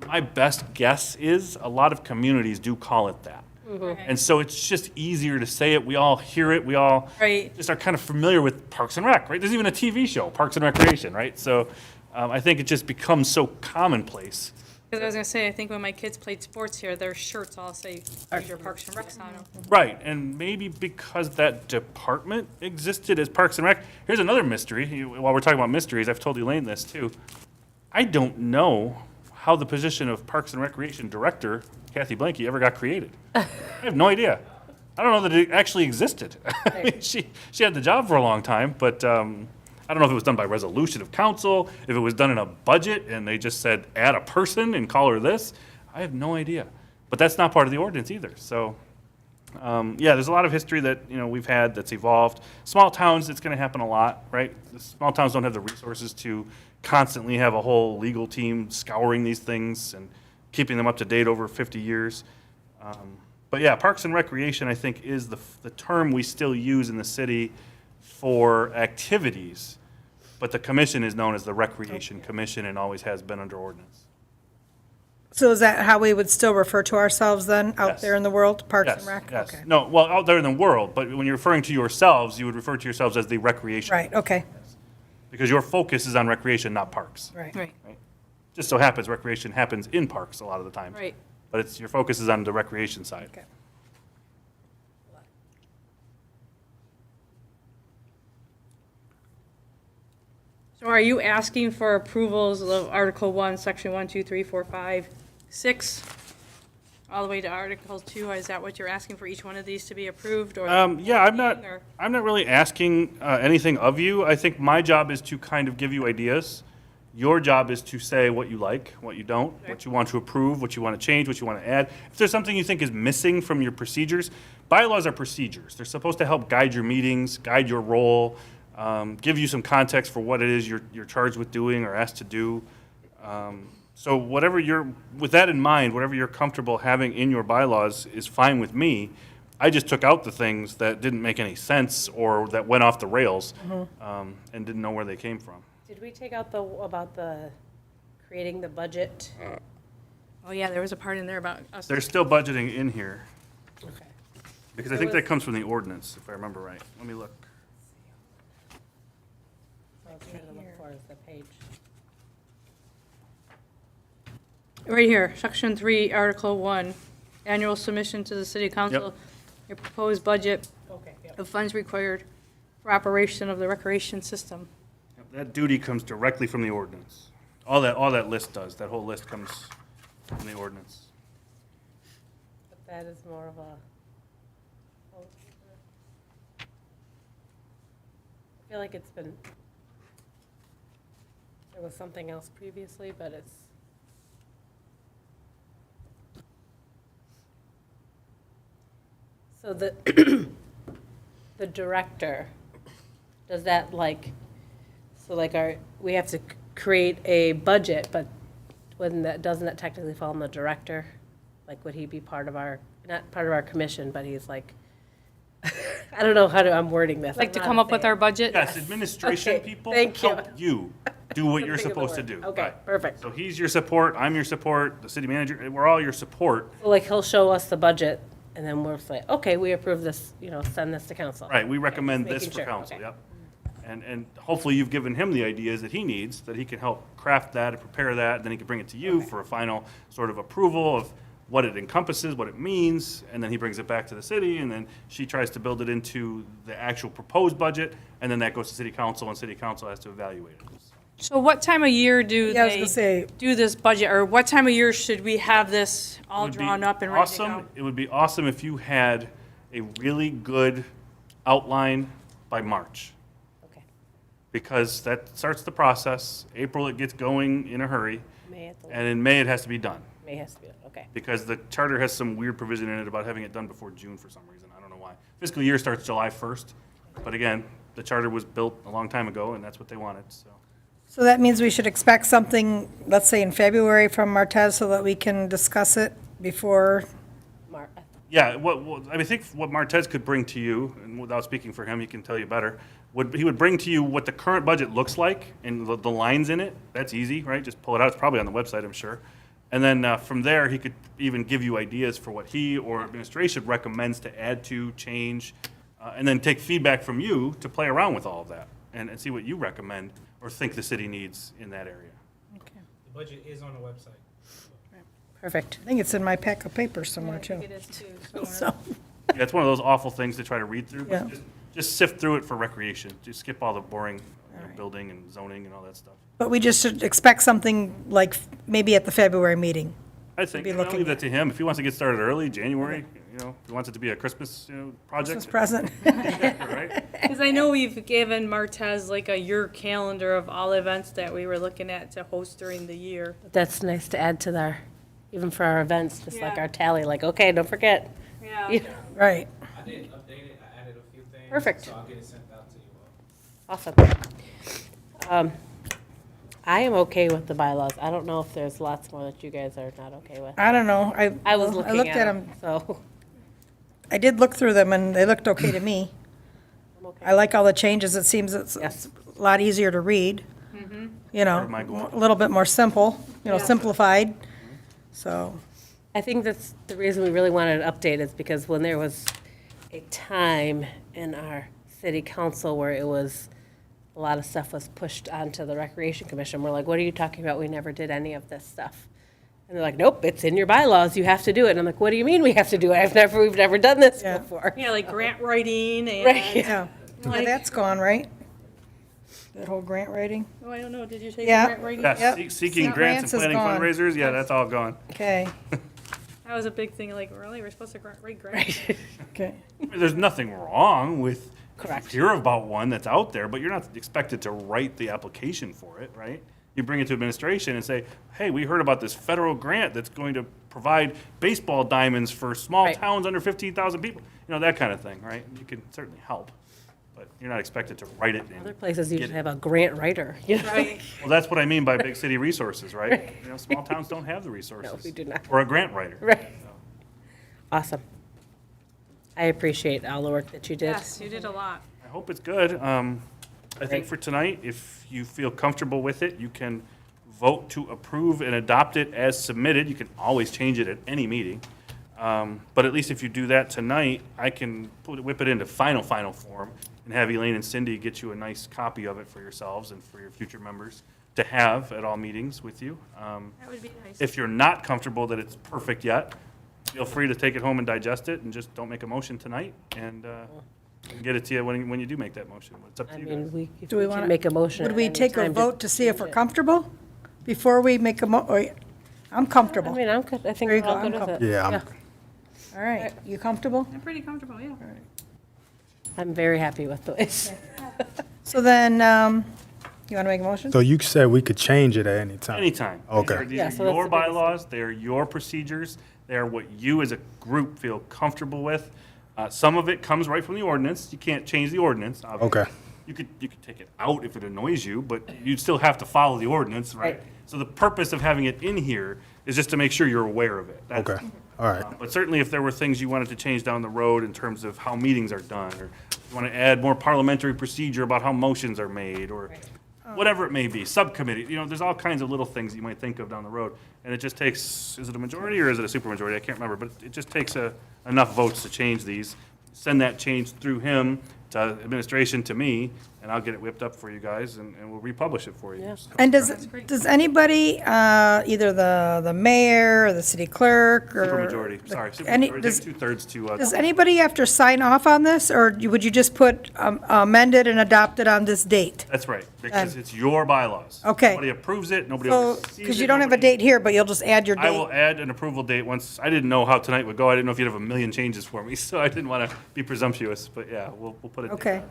my best guess is a lot of communities do call it that. And so it's just easier to say it. We all hear it. We all Right. just are kind of familiar with Parks and Rec, right? There's even a TV show, Parks and Recreation, right? So I think it just becomes so commonplace. Because I was gonna say, I think when my kids played sports here, their shirts all say Fraser Parks and Recs on them. Right, and maybe because that department existed as Parks and Rec. Here's another mystery. While we're talking about mysteries, I've told Elaine this too. I don't know how the position of Parks and Recreation Director, Kathy Blanky, ever got created. I have no idea. I don't know that it actually existed. I mean, she had the job for a long time, but I don't know if it was done by resolution of council, if it was done in a budget and they just said add a person and call her this. I have no idea. But that's not part of the ordinance either. So, yeah, there's a lot of history that we've had that's evolved. Small towns, it's going to happen a lot, right? The small towns don't have the resources to constantly have a whole legal team scouring these things and keeping them up to date over 50 years. But yeah, Parks and Recreation, I think, is the term we still use in the city for activities, but the commission is known as the Recreation Commission and always has been under ordinance. So is that how we would still refer to ourselves then, out Yes. there in the world, Parks Yes, and Rec? yes. Okay. No, well, out there in the world, but when you're referring to yourselves, you would refer to yourselves as the Recreation. Right, okay, Because your focus is on recreation, not parks. right. Right, Just so happens recreation happens in parks a lot of the time. right. But your focus is on the recreation side. Okay. So are you asking for approvals of Article 1, Section 1, 2, 3, 4, 5, 6, all the way to Article 2? Is that what you're asking for each one of these to be approved? Or Yeah, or- I'm not really asking anything of you. I think my job is to kind of give you ideas. Your job is to say what you like, what you don't, what you want to approve, what you want to change, what you want to add. If there's something you think is missing from your procedures, bylaws are procedures. They're supposed to help guide your meetings, guide your role, give you some context for what it is you're charged with doing or asked to do. So with that in mind, whatever you're comfortable having in your bylaws is fine with me. I just took out the things that didn't make any sense or that went off the rails and didn't know where they came from. Did we take out about the creating the budget? Oh, yeah, there was a part in there about us. There's still budgeting in here Okay. because I think that comes from the ordinance, if I remember right. Let me look. So I was trying to look for is the page. Right here, Section 3, Article 1, annual submission to the city council, your proposed budget Okay, yeah. of funds required for operation of the recreation system. That duty comes directly from the ordinance. All that list does, that whole list comes from the ordinance. But that is more of a. I feel like it's been, there was something else previously, but it's. So the, the director, does that like, so like we have to create a budget, but doesn't that technically fall on the director? Like, would he be part of not part of our commission, but he's like, I don't know I'm wording this. Like I'm to not come up with saying- our budget? Yes, administration Okay, people thank you. help you do what you're Think of the supposed to word. do. Okay, Right. perfect. So he's your support, I'm your support, the city manager, we're all your support. So like, he'll show us the budget, and then we're like, okay, we approve this, send this to council. Right, we recommend just this making for sure, council, okay. yep. And hopefully you've given him the ideas that he needs, that he can help craft that and prepare that, then he can bring it to you for a final sort of approval of what it encompasses, what it means, and then he brings it back to the city, and then she tries to build it into the actual proposed budget, and then that goes to city council, and city council has to evaluate it. So what time of year do Yeah, I was they gonna say- do this budget, or what time of year should we have this all Would be drawn up and ready to awesome- go? It would be awesome if you had a really good outline by March, Okay. because that starts the process. April, it gets going in a hurry, May at the, and in May, it has to be done. May has to be, okay. Because the charter has some weird provision in it about having it done before June for some reason. I don't know why. Fiscal year starts July 1st, but again, the charter was built a long time ago, and that's what they wanted, so. So that means we should expect something, let's say in February from Martez so that we can discuss it before, Yeah, I think what Martez could bring to you, and without speaking for him, he can tell you better, he would bring to you what the current budget looks like and the lines in it. That's easy, right? Just pull it out. It's probably on the website, I'm sure. And then from there, he could even give you ideas for what he or administration recommends to add to, change, and then take feedback from you to play around with all of that and see what you recommend or think the city needs in that area. The budget is on the website. Perfect. I think it's in my pack of papers somewhere too. It is too, somewhere. So, Yeah, it's one of those awful things to try to read through. Yeah. But just sift through it for recreation. Just skip all the boring building and zoning and all that stuff. but we just should expect something like maybe at the February meeting. I think, be I'll looking leave that to him. If he wants to get started early, January, if he wants it to be a Christmas, Christmas project, present. right? Because I know we've given Martez like a year calendar of all events that we were looking at to host during the year. That's nice to add to even for our events, just like Yeah. our tally, like, okay, don't forget. Yeah. Right. I didn't update it, I added a few things. Perfect. So I'll get it sent out to you all. Awesome. I am okay with the bylaws. I don't know if there's lots more that you guys are not okay with. I don't know. I was I looking looked at them, so. I did look through them and they looked okay to me. I'm okay. I like all the changes. It seems it's Yes. a lot easier to read. You know, Part of my goal. a little bit more simple, simplified. So, I think that's the reason we really wanted an update is because when there was a time in our city council where it was, a lot of stuff was pushed onto the Recreation Commission, we're like, what are you talking about? We never did any of this stuff. And they're like, nope, it's in your bylaws, you have to do it. And I'm like, what do you mean we have to do it? We've never done this Yeah. before. Yeah, like grant writing and. Right. yeah. Yeah, Like- that's gone, right? That whole grant writing? Oh, I don't know, did you say Yeah. grant writing? Yeah, Yep. seeking grants Grants and is planning gone. fundraisers, yeah, that's all gone. Okay, That was a big thing, like, really, we're supposed to write grants? okay. I mean, there's nothing wrong with Correct. hear about one that's out there, but you're not expected to write the application for it, right? You bring it to administration and say, hey, we heard about this federal grant that's going to provide baseball diamonds for small Right. towns under 15,000 people. That kind of thing, right? You can certainly help, but you're not expected to write it. Other And places get usually it. have a grant writer, you know? Right. Well, that's what I mean by big city resources, right? Small towns don't have the resources. we do not. Or a grant writer. Right. Awesome. I appreciate all the work that you did. Yes, you did a lot. I hope it's good. I think Great. for tonight, if you feel comfortable with it, you can vote to approve and adopt it as submitted. You can always change it at any meeting. But at least if you do that tonight, I can whip it into final form and have Elaine and Cindy get you a nice copy of it for yourselves and for your future members to have at all meetings with you. That would be nice. If you're not comfortable that it's perfect yet, feel free to take it home and digest it and just don't make a motion tonight and get it to you when you do make that motion. It's up I to you mean, guys. if Do we can wanna- make a motion Would at we any take a time vote to see if we're change it. comfortable before we make I'm I comfortable. mean, I'm good. I think There you we're all go, I'm good with it. Yeah, I'm- All right, you comfortable? I'm pretty comfortable, yeah. I'm very happy with the way. So then, you want to make a motion? So you said we could change it at any time? Anytime. Okay. These Yeah, are so that's your the biggest bylaws, they are your procedures, they are what you as a group feel comfortable with. Some of it comes right from the ordinance. You can't change the ordinance, obviously. Okay. You could take it out if it annoys you, but you'd still have to follow the ordinance, right? Right. So the purpose of having it in here is just to make sure you're aware of it. That's- Okay. All right. But certainly if there were things you wanted to change down the road in terms of how meetings are done, or you want to add more parliamentary procedure about how motions are made, or whatever it may be, subcommittee, there's all kinds of little things you might think of down the road. And it just takes, is it a majority or is it a supermajority? I can't remember, but it just takes enough votes to change these. Send that change through him to administration to me, and I'll get it whipped up for you guys, and we'll republish it for you. Yeah. And does anybody, either the mayor or the city clerk or? Supermajority, sorry, any- supermajority, does- take 2/3 to, Does anybody have to sign off on this, or would you just put amended and adopted on this date? that's right, because it's your bylaws. Okay. Nobody approves it, nobody So, oversees it. because you don't have a nobody- date here, but you'll just add your I will date. add an approval date once, I didn't know how tonight would go, I didn't know if you'd have a million changes for me, so I didn't want to be presumptuous, but yeah, we'll put it. Okay.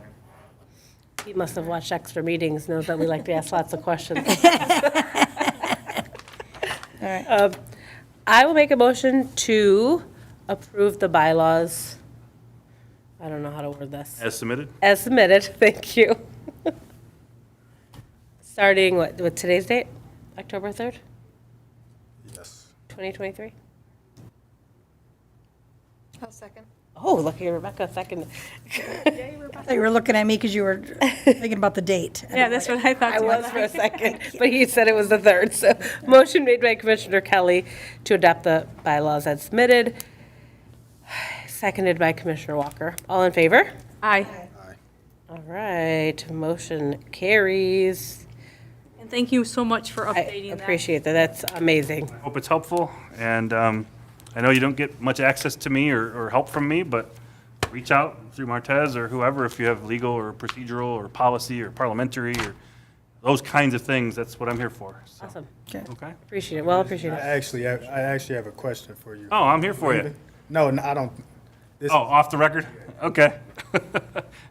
He must have watched extra meetings, knows that we like to ask lots of questions. I will make a motion to approve the bylaws. I don't know how to word this. As submitted? As submitted, thank you. Starting, with today's date? October 3rd, Yes. 2023? I'll second. Oh, lucky Rebecca, second. I thought you were looking at me because you were thinking about the date. Yeah, that's what I thought. I too. was for a second, but he said it was the 3rd. So motion made by Commissioner Kelly to adopt the bylaws as submitted, seconded by Commissioner Walker. All in favor? Aye. All right, motion carries. And thank you so much for I updating that. appreciate that. That's amazing. Hope it's helpful, and I know you don't get much access to me or help from me, but reach out through Martez or whoever if you have legal or procedural or policy or parliamentary or those kinds of things. That's what I'm here for. So, Awesome. okay? Appreciate it. Well appreciated. I actually have a question for you. Oh, I'm here for you. No, I don't. This, Oh, off the record? Okay.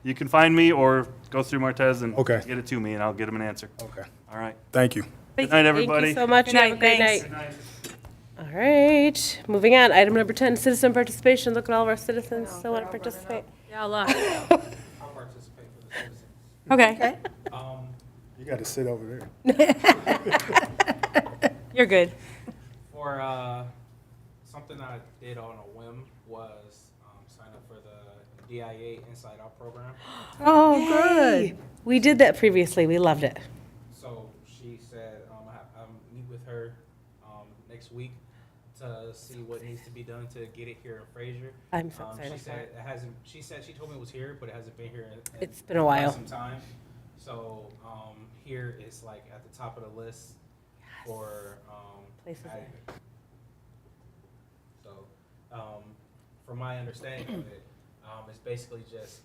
You can find me or go through Martez and Okay. get it to me, and I'll get him an answer. Okay. All right. Thank you. Good night, everybody. Thank you so much. Good You have a night, great thanks. night. All right, moving on. Item number 10, citizen participation. Look at all of our citizens still want to participate. Yeah, look. I'll participate for the citizens. Okay, You got to sit over there. you're good. For something I did on a whim was sign up for the DIA Inside Out program. Oh, good. We did that previously. We loved it. So she said I'm meet with her next week to see what needs to be done to get it here in Fraser. I'm so She excited for said it. it hasn't. She said she told me it was here, but it hasn't been here. It's been a while. Some time. So here is like at the top of the list for Places adding it. So from my understanding of it, it's basically just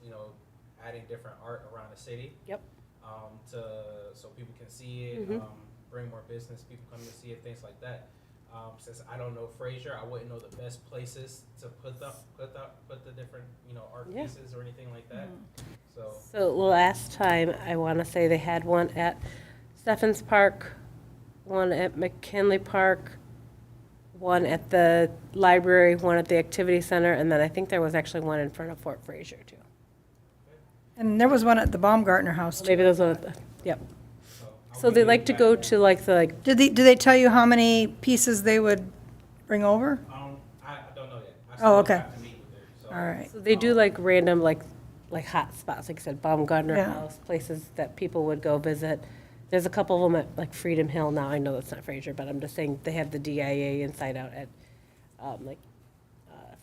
adding different art around the city. Yep. So people can see it, bring more business, people come to see it, things like that. Since I don't know Fraser, I wouldn't know the best places to put the different art Yeah. pieces or anything like that. So So last time, I want to say they had one at Stephens Park, one at McKinley Park, one at the library, one at the activity center, and then I think there was actually one in front of Fort Fraser too. And there was one at the Baumgartner House, too. Maybe those are, yep. I'll So be they getting like to back go to to like the, like, Do they tell you how many pieces they would bring over? I don't know yet. I Oh, still okay. have to meet with her, so. All right. so they do like random like hot spots, like I said, Baumgartner Yeah. House, places that people would go visit. There's a couple of them at like Freedom Hill now. I know that's not Fraser, but I'm just saying they have the DIA Inside Out at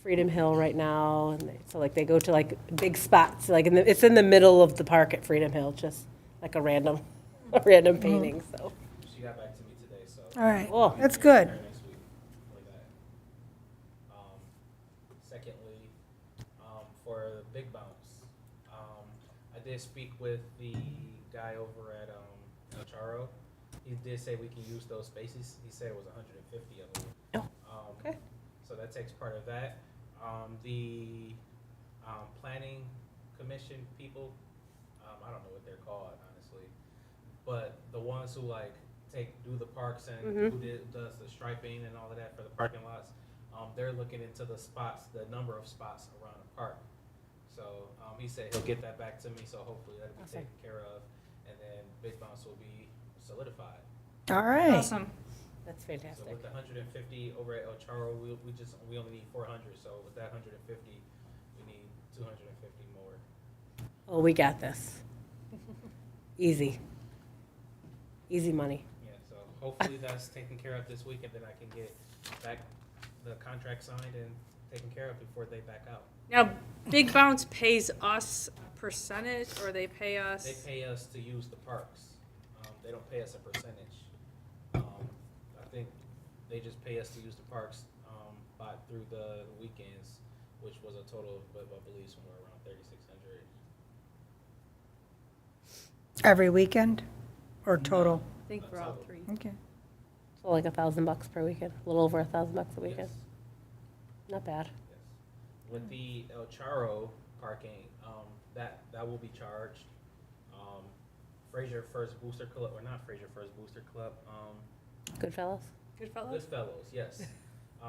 Freedom Hill right now, and so like they go to like big spots, like it's in the middle of the park at Freedom Hill, just like a random painting. So She got back to me today, so. All right. Cool. That's good. Here next week for that. Secondly, for the Big Bounce, I did speak with the guy over at El Charo. He did say we can use those spaces. He said it was 150 of them. Oh, okay. So that takes part of that. The planning commission people, I don't know what they're called, honestly, but the ones who like do the parks and who does the striping and all of that for the parking lots, they're looking into the spots, the number of spots around the park. So, he said he'll get that back to me, so hopefully that'll be taken care of, and then Big Bounce will be solidified. All right. Awesome. That's So fantastic. with the 150 over at El Charro, we only need 400, so with that 150, we need 250 more. Oh, we got this. Easy. Easy money. Yeah, so hopefully that's taken care of this week, and then I can get back the contract signed and taken care of before they back out. Now, Big Bounce pays us a percentage, or they pay us? They pay us to use the parks. They don't pay us a percentage. I think they just pay us to use the parks, through the weekends, which was a total of, I believe, somewhere around 3,600. Every weekend or total? I think we're all three. Okay. So like $1,000 per weekend, a little over $1,000 a weekend. Yes. Not bad. Yes. With the El Charro parking, that will be charged. Fraser First Booster Club, or not Fraser First Booster Club, Goodfellas? Goodfellas? Goodfellows, yes.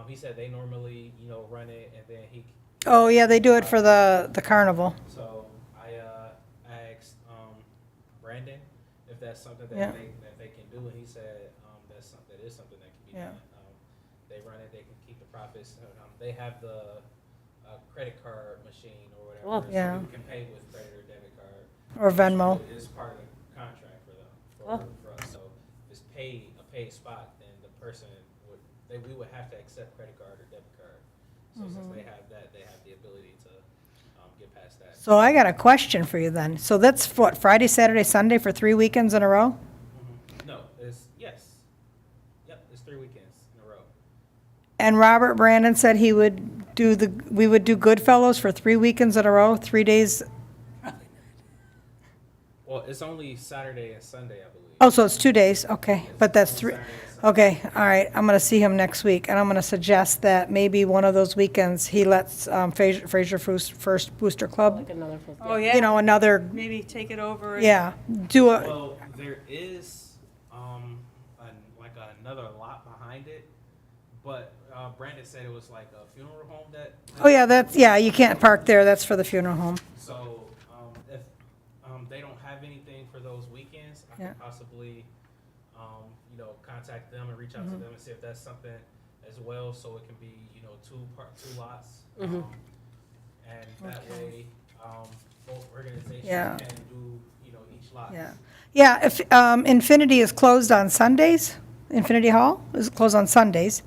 He said they normally, run it, and then he. Oh, yeah, they do it for the carnival. So I asked Brandon if that's something that Yeah. they can do, and he said that is something that can be Yeah. done. They run it, they can keep the profits. They have the credit card machine or whatever, Oh. so Yeah. you can pay with credit or debit card. Or Venmo. It's part of the contract for them, Oh. for us. So if it's a paid spot, then the person we would have to accept credit card or debit card. So since they have that, they have the ability to get past that. So I got a question for you then. So that's what, Friday, Saturday, Sunday for 3 weekends in a row? No, yes. Yep, it's 3 weekends in a row. And Robert Brandon said we would do Goodfellows for 3 weekends in a row, 3 days. Well, it's only Saturday and Sunday, I believe. Oh, so it's 2 days, okay, but that's 3, Saturday and Sunday. okay, all right, I'm gonna see him next week, and I'm gonna suggest that maybe one of those weekends, he lets Fraser First Booster Club, Like another first. Oh, yeah. you know, another, Maybe take it over. and- yeah, do a, Well, there is another lot behind it, but Brandon said it was like a funeral home that. oh, yeah, you can't park there, that's for the funeral home. So if they don't have anything for those weekends, I Yeah. can possibly contact them and reach out to them and see if that's something as well. So it can be two lots, and that way both organizations Yeah. can do each lot. Yeah, yeah, if Infinity is closed on Sundays, Infinity Hall is closed on Sundays,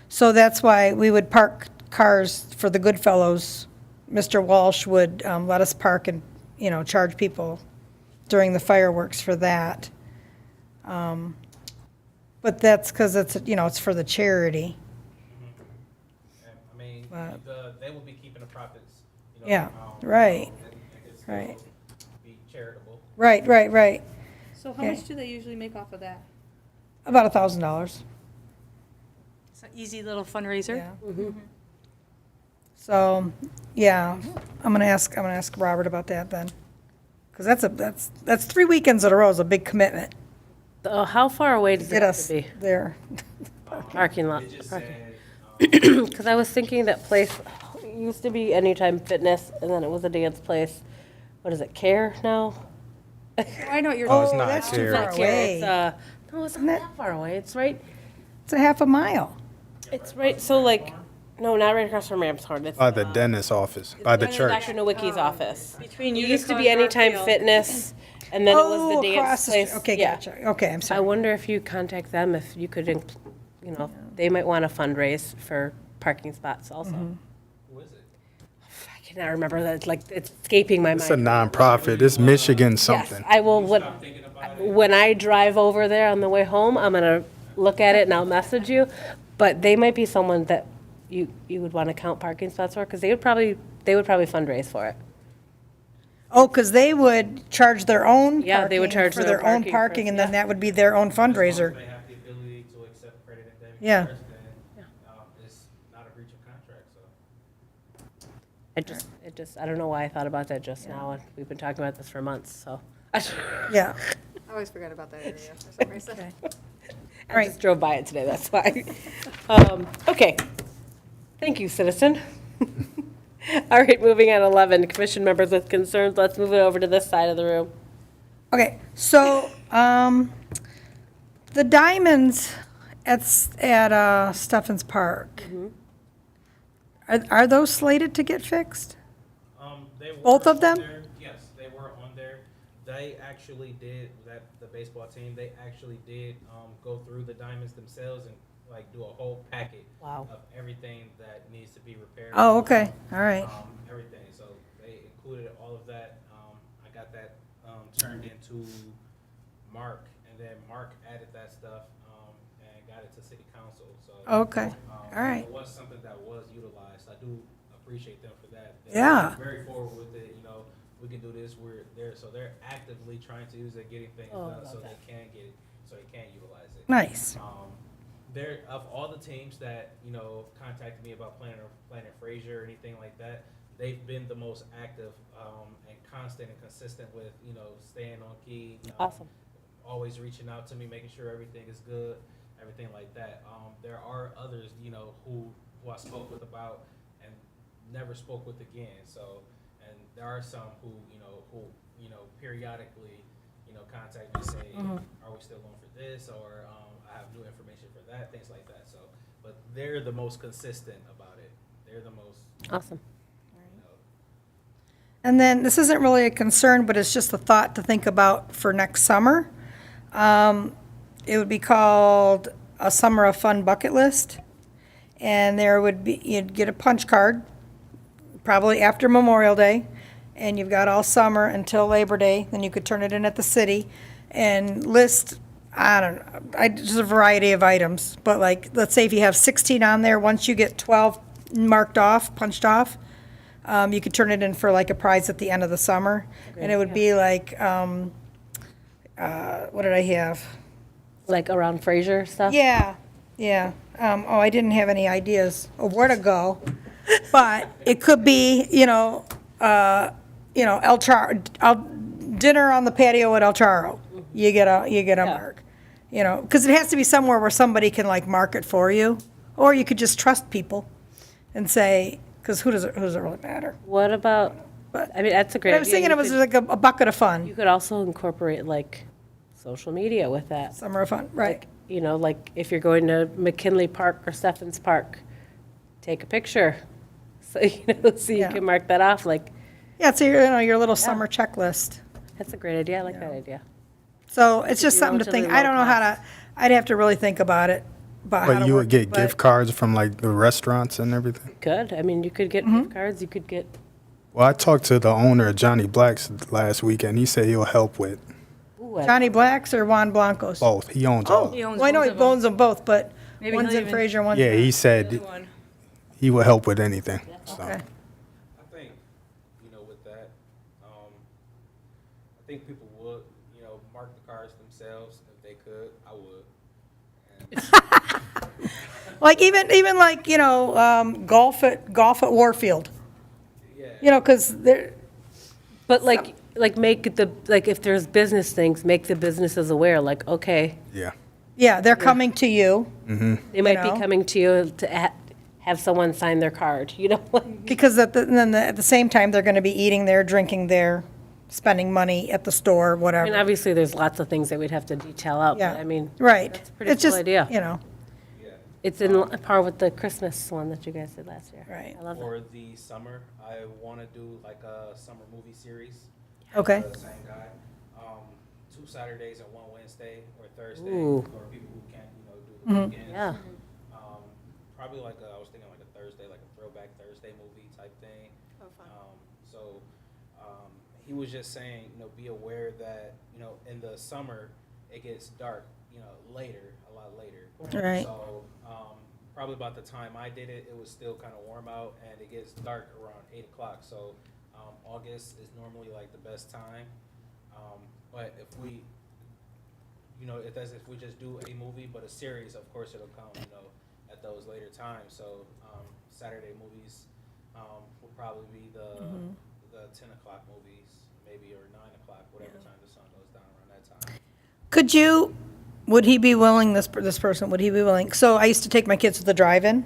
so that's why we would park cars for the Goodfellows. Mr. Walsh would let us park and, charge people during the fireworks for that. But that's because it's for the charity. And, I mean, they will be keeping the profits. Yeah, right, and it's still right. Be charitable. Right. So how Okay. much do they usually make off of that? About $1,000. It's an easy little fundraiser. Yeah. So, yeah, I'm gonna ask Robert about that then. Because that's 3 weekends in a row is a big commitment. How far away does it Get have us to be? there. Parking lot. It just Parking. said, Because I was thinking that place used to be Anytime Fitness, and then it was a dance place. What is it, Care now? I know what you're. Oh, it's Oh, not that's too Care. far Not Care, away. it's, no, it's not that far away. It's right, It's a half a mile. so like, no, not right across from Ramshorn. It's By the dentist's office, by the church. Dr. Nowicki's office. Between It used to Utica be and Anytime Garfield. Fitness, and then it was Oh, the across dance the street. place. Okay, Yeah. gotcha. Okay, I'm I sorry. wonder if you contact them, if you could, they might want to fundraise for parking spots also. who is it? I cannot remember that, like, it's escaping my It's a mind. nonprofit. It's Michigan Yes, something. I will, Stop thinking about it. when I drive over there on the way home, I'm gonna look at it and I'll message you. But they might be someone that you would want to count parking spots for, because they would probably fundraise for it. Oh, because they would charge their own Yeah, they would parking charge for their their own parking for- parking, and then yeah. that would be their own fundraiser. They have the ability to accept credit and debit Yeah. cards, then it's not a breach of contract, so. I don't know why I thought about that just now, and we've been talking about this for months, so. Yeah, I always forget about that area for some reason. I just drove by it today, that's why. Okay. Thank you, citizen. All right, moving on, 11, commission members with concerns. Let's move it over to this side of the room. Okay, so, the diamonds at Stephens Park, are those slated to get fixed? They were Both of on them? there. Yes, they were on there. They actually did, the baseball team, they actually did go through the diamonds themselves and like do a whole packet Wow. of everything that needs to be repaired. Oh, okay, all right. Everything. So they included all of that. I got that turned into Mark, and then Mark added that stuff and got it to city council. So Okay, all right. it was something that was utilized. I do appreciate them for that. They Yeah. were very forward with it. You know, we can do this. We're there, so they're actively trying to use it, getting things done, so they can get it, so they can utilize it. Nice. There, of all the teams that contacted me about playing Fraser or anything like that, they've been the most active and constant and consistent with staying on key. Awesome. Always reaching out to me, making sure everything is good, everything like that. There are others who I spoke with about and never spoke with again. So, and there are some who periodically contact me, say, are we still going for this, or I have new information for that, things like that. So, but they're the most consistent about it. They're the most, Awesome. And then, this isn't really a concern, but it's just a thought to think about for next summer. It would be called a Summer of Fun bucket list. And there would be, you'd get a punch card, probably after Memorial Day, and you've got all summer until Labor Day, then you could turn it in at the city and list, I don't know, just a variety of items. But like, let's say if you have 16 on there, once you get 12 marked off, punched off, you could turn it in for like a prize at the end of the summer. And it would be like, what did I have? Like around Fraser stuff? Yeah, yeah. I didn't have any ideas of where to go, but it could be, El Charo, dinner on the patio at El Charo. You get a mark, because it has to be somewhere where somebody can like mark it for you, or you could just trust people and say, because who does it really matter? What about, I mean, that's a great But I idea. was thinking You it was could- like a bucket of You fun, could also incorporate like social media with that. summer of fun, right? Like if you're going to McKinley Park or Stephens Park, take a picture. So, so you Yeah. can mark that off. Like, Yeah, it's your little summer checklist. that's a great idea. I like that idea. So it's just be something to think, relatively I don't know how low to, I'd have to really think about it, about how to But you work would get it, but- gift cards from like the restaurants and everything? Good. I mean, you could get Mm-hmm. gift cards. You could get, Well, I talked to the owner of Johnny Black's last weekend. He said he'll help with ooh, I- Johnny Black's or Juan Blancos? both. He owns all. He owns Well, I know both he of them. owns them both, but Maybe one's he'll in even- Fraser, one's Yeah, in. he The said other one. he will help with anything. So. Okay. I think, with that, I think people would, mark the cars themselves if they could. I would. And, Like even like, golf at Warfield, yeah. because they're, but like make the, like if there's business things, make the businesses aware, like, okay, Yeah. yeah, they're coming to you, they might know? be coming to you to have someone sign their card, like, because at the same time, they're gonna be eating there, drinking there, spending money at the store, I mean, whatever. obviously, there's lots of things that we'd have to detail out, Yeah. but I mean, Right. that's a pretty It's cool just, idea. Yeah. It's in par with the Christmas one that you guys did last year. Right. I love it. For the summer, I want to do like a summer movie series. Okay. The same guy. 2 Saturdays and 1 Wednesday or Thursday Ooh. for people who can't, do the weekends. Yeah. Probably like I was thinking like a Thursday, like a throwback Thursday movie type thing. Oh, fun. He was just saying, be aware that, in the summer it gets dark, later, a lot later. Right. So, probably about the time I did it, it was still kind of warm out and it gets dark around 8 o'clock. So, August is normally like the best time. But if we, if we just do a movie, but a series, of course it'll come, at those later times. So, Saturday movies, will probably be the 10 o'clock movies, maybe, or 9 o'clock, whatever time the sun goes down around that time. Would he be willing, this person, would he be willing? So I used to take my kids to the drive-in,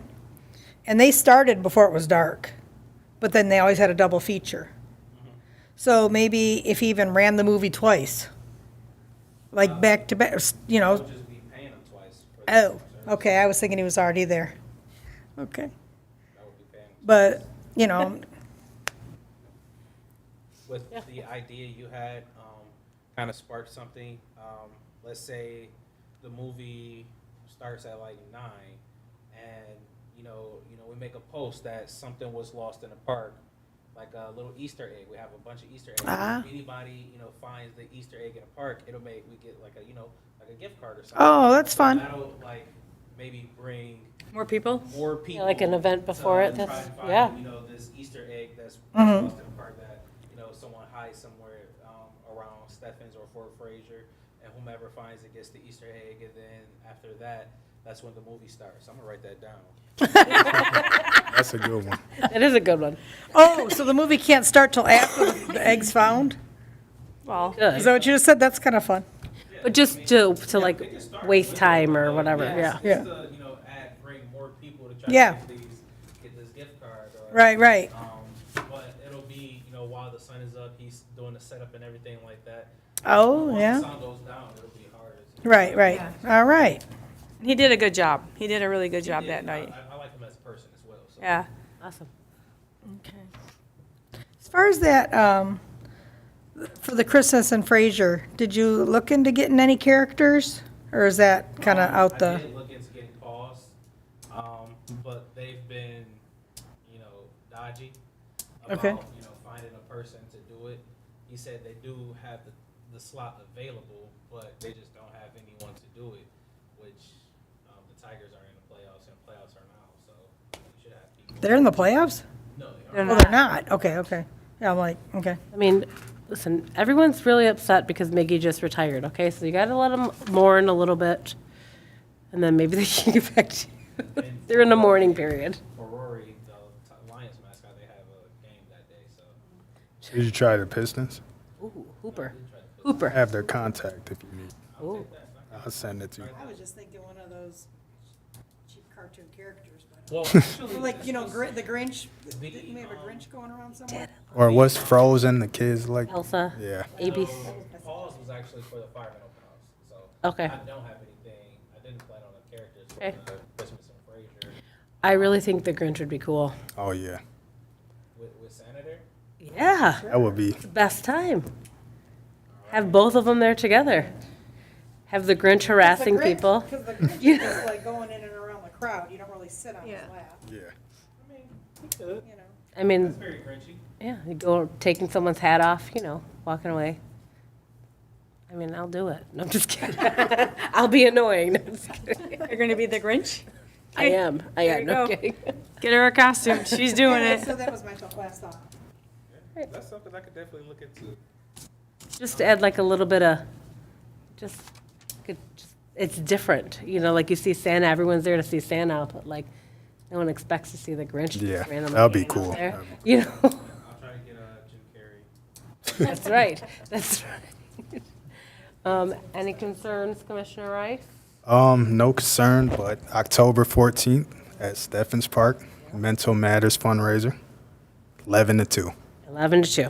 and they started before it was dark. but then they always had a double feature. So maybe if he even ran the movie twice, like back to back, you know. We'll just be paying them twice. For the Oh, service. okay, I was thinking he was already there. Okay, That would be paying them. but, you know, With the idea you had, kind of sparked something. Let's say the movie starts at like 9, and we make a post that something was lost in the park, like a little Easter egg. We have a bunch of Easter eggs. Ah. If anybody finds the Easter egg in a park, we get like a gift card or something. oh, that's So fun. that'll like maybe bring More people? more people. like an event before it, to try that's- and find, yeah. This Easter egg that's Mhm. lost in the park that, someone hides somewhere around Stephens or Fort Fraser, and whomever finds it gets the Easter egg, and then after that, that's when the movie starts. I'm gonna write that down. That's a good one. It is a good one. Oh, so the movie can't start till after the egg's found? Well, Is Good. that what you just said? That's kind of fun. But just to They like can start waste with, time or whatever, yeah. yeah. Just to, bring more people to try Yeah. to get this gift card. Or, Right, right. But it'll be, while the sun is up, he's doing the setup and everything like that. Oh, Once yeah. the sun goes down, it'll be harder. Right, right. All right. he did a good job. He did a really good job Yeah, that night. I like him as a person as well. So. Yeah. Awesome. As far as that, for the Christmas and Fraser, did you look into getting any characters? Or is that kind of out I the, did look into getting paused, but they've been, dodgy about, Okay. finding a person to do it. He said they do have the slot available, but they just don't have anyone to do it, which the Tigers are in the playoffs, and playoffs are now, so you should have people. they're in the playoffs? No, they They're aren't. Oh, they're not? Okay, okay. Yeah, I'm like, okay. I mean, listen, everyone's really upset because Miggy just retired, okay? So you gotta let them mourn a little bit, and then maybe they can get back to you. They're in the mourning period. For Rory, the Lions mascot, they have a game that day, so. Did you try the Pistons? Ooh, Hooper. I Hooper. have their contact if you need. Ooh. I'll send it to you. I was just thinking one of those cheap cartoon characters, but. Well, actually, Like, the Grinch, the, didn't we have a Grinch going around somewhere? Or what's Frozen? The kids like. Elsa. Yeah. ABC. pause was actually for the fireman open house, so. Okay. I don't have anything, I didn't plan on the characters for Okay. the Christmas and Fraser. I really think the Grinch would be cool. Oh yeah. With Senator? Yeah, That would be. best time. Have both of them there together. Have the Grinch harassing people. Because the Grinch is like going in and around the crowd. You don't really sit on his Yeah. lap, Yeah. I mean, he could. you know. I mean, It's very Grinchy. yeah, you go taking someone's hat off, walking away. I mean, I'll do it. No, I'm just kidding. I'll be annoying. No, I'm just kidding. You're going to be the Grinch? I am. There you No go. kidding. Get her a costume. She's doing Yeah, it. So that was my last thought. That's something I could definitely look into. Just to add like a little bit of, it's different. Like you see Santa, everyone's there to see Santa, but like no one expects to see the Grinch. just Yeah, randomly that'd be hanging out cool. there. That'd be I'll try to get Jim Carrey. That's right. That's right. Any concerns, Commissioner Rice? No concern, but October 14th at Steffens Park, Mental Matters fundraiser, 11 to 2. 11 to 2.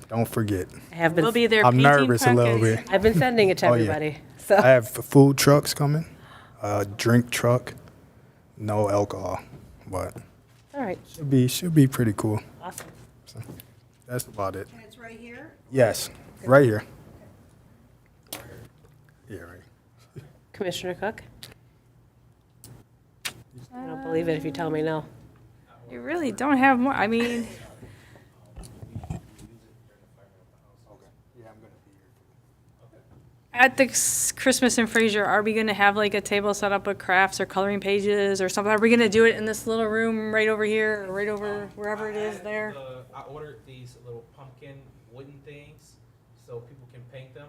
Don't forget. I have been. We'll be there I'm painting nervous a little pumpkins. bit. I've been sending it to Oh, yeah. everybody. So I have food trucks coming, drink truck, no alcohol, but all right, should be pretty cool. awesome. That's about it. And it's right here? Yes, right here. Yeah, right. Commissioner Cook? I don't believe it if you tell me no. You really don't have more. I mean, at the Christmas and Fraser, are we going to have like a table set up with crafts or coloring pages or something? Are we going to do it in this little room right over here or right over wherever it is there? I ordered these little pumpkin wooden things so people can paint them.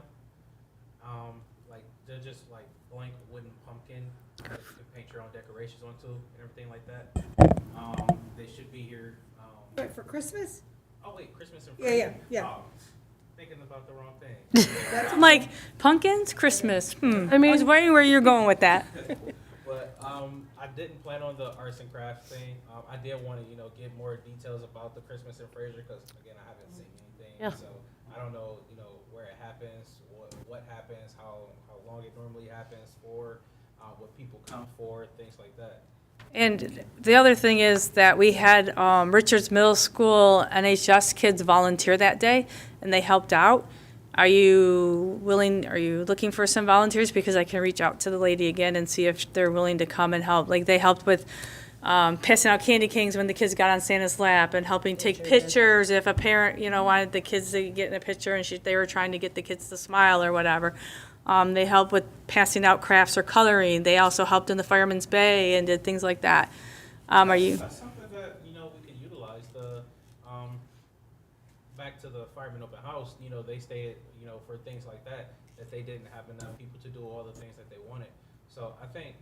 Like they're just like blank wooden pumpkin that you can paint your own decorations onto and everything like that. They should be here. Wait, for Christmas? Oh wait, Christmas and Yeah, Fraser. yeah. Oh, thinking about the wrong thing. I'm like, pumpkins, Christmas. I mean- was wondering where you're going with that. But I didn't plan on the arts and crafts thing. I did want to, get more details about the Christmas in Fraser because, again, I haven't seen anything. Yeah. So I don't know, where it happens, what happens, how long it normally happens for, what people come for, things like that. And the other thing is that we had Richards Middle School NHS kids volunteer that day, and they helped out. Are you looking for some volunteers? Because I can reach out to the lady again and see if they're willing to come and help. Like, they helped with passing out candy canes when the kids got on Santa's lap, and helping take pictures if a parent, wanted the kids to get in a picture and they were trying to get the kids to smile or whatever. They helped with passing out crafts or coloring. They also helped in the Fireman's Bay and did things like that. Are you? That's something that, we can utilize. Back to the Fireman Open House, they stated, for things like that they didn't have enough people to do all the things that they wanted. So I think,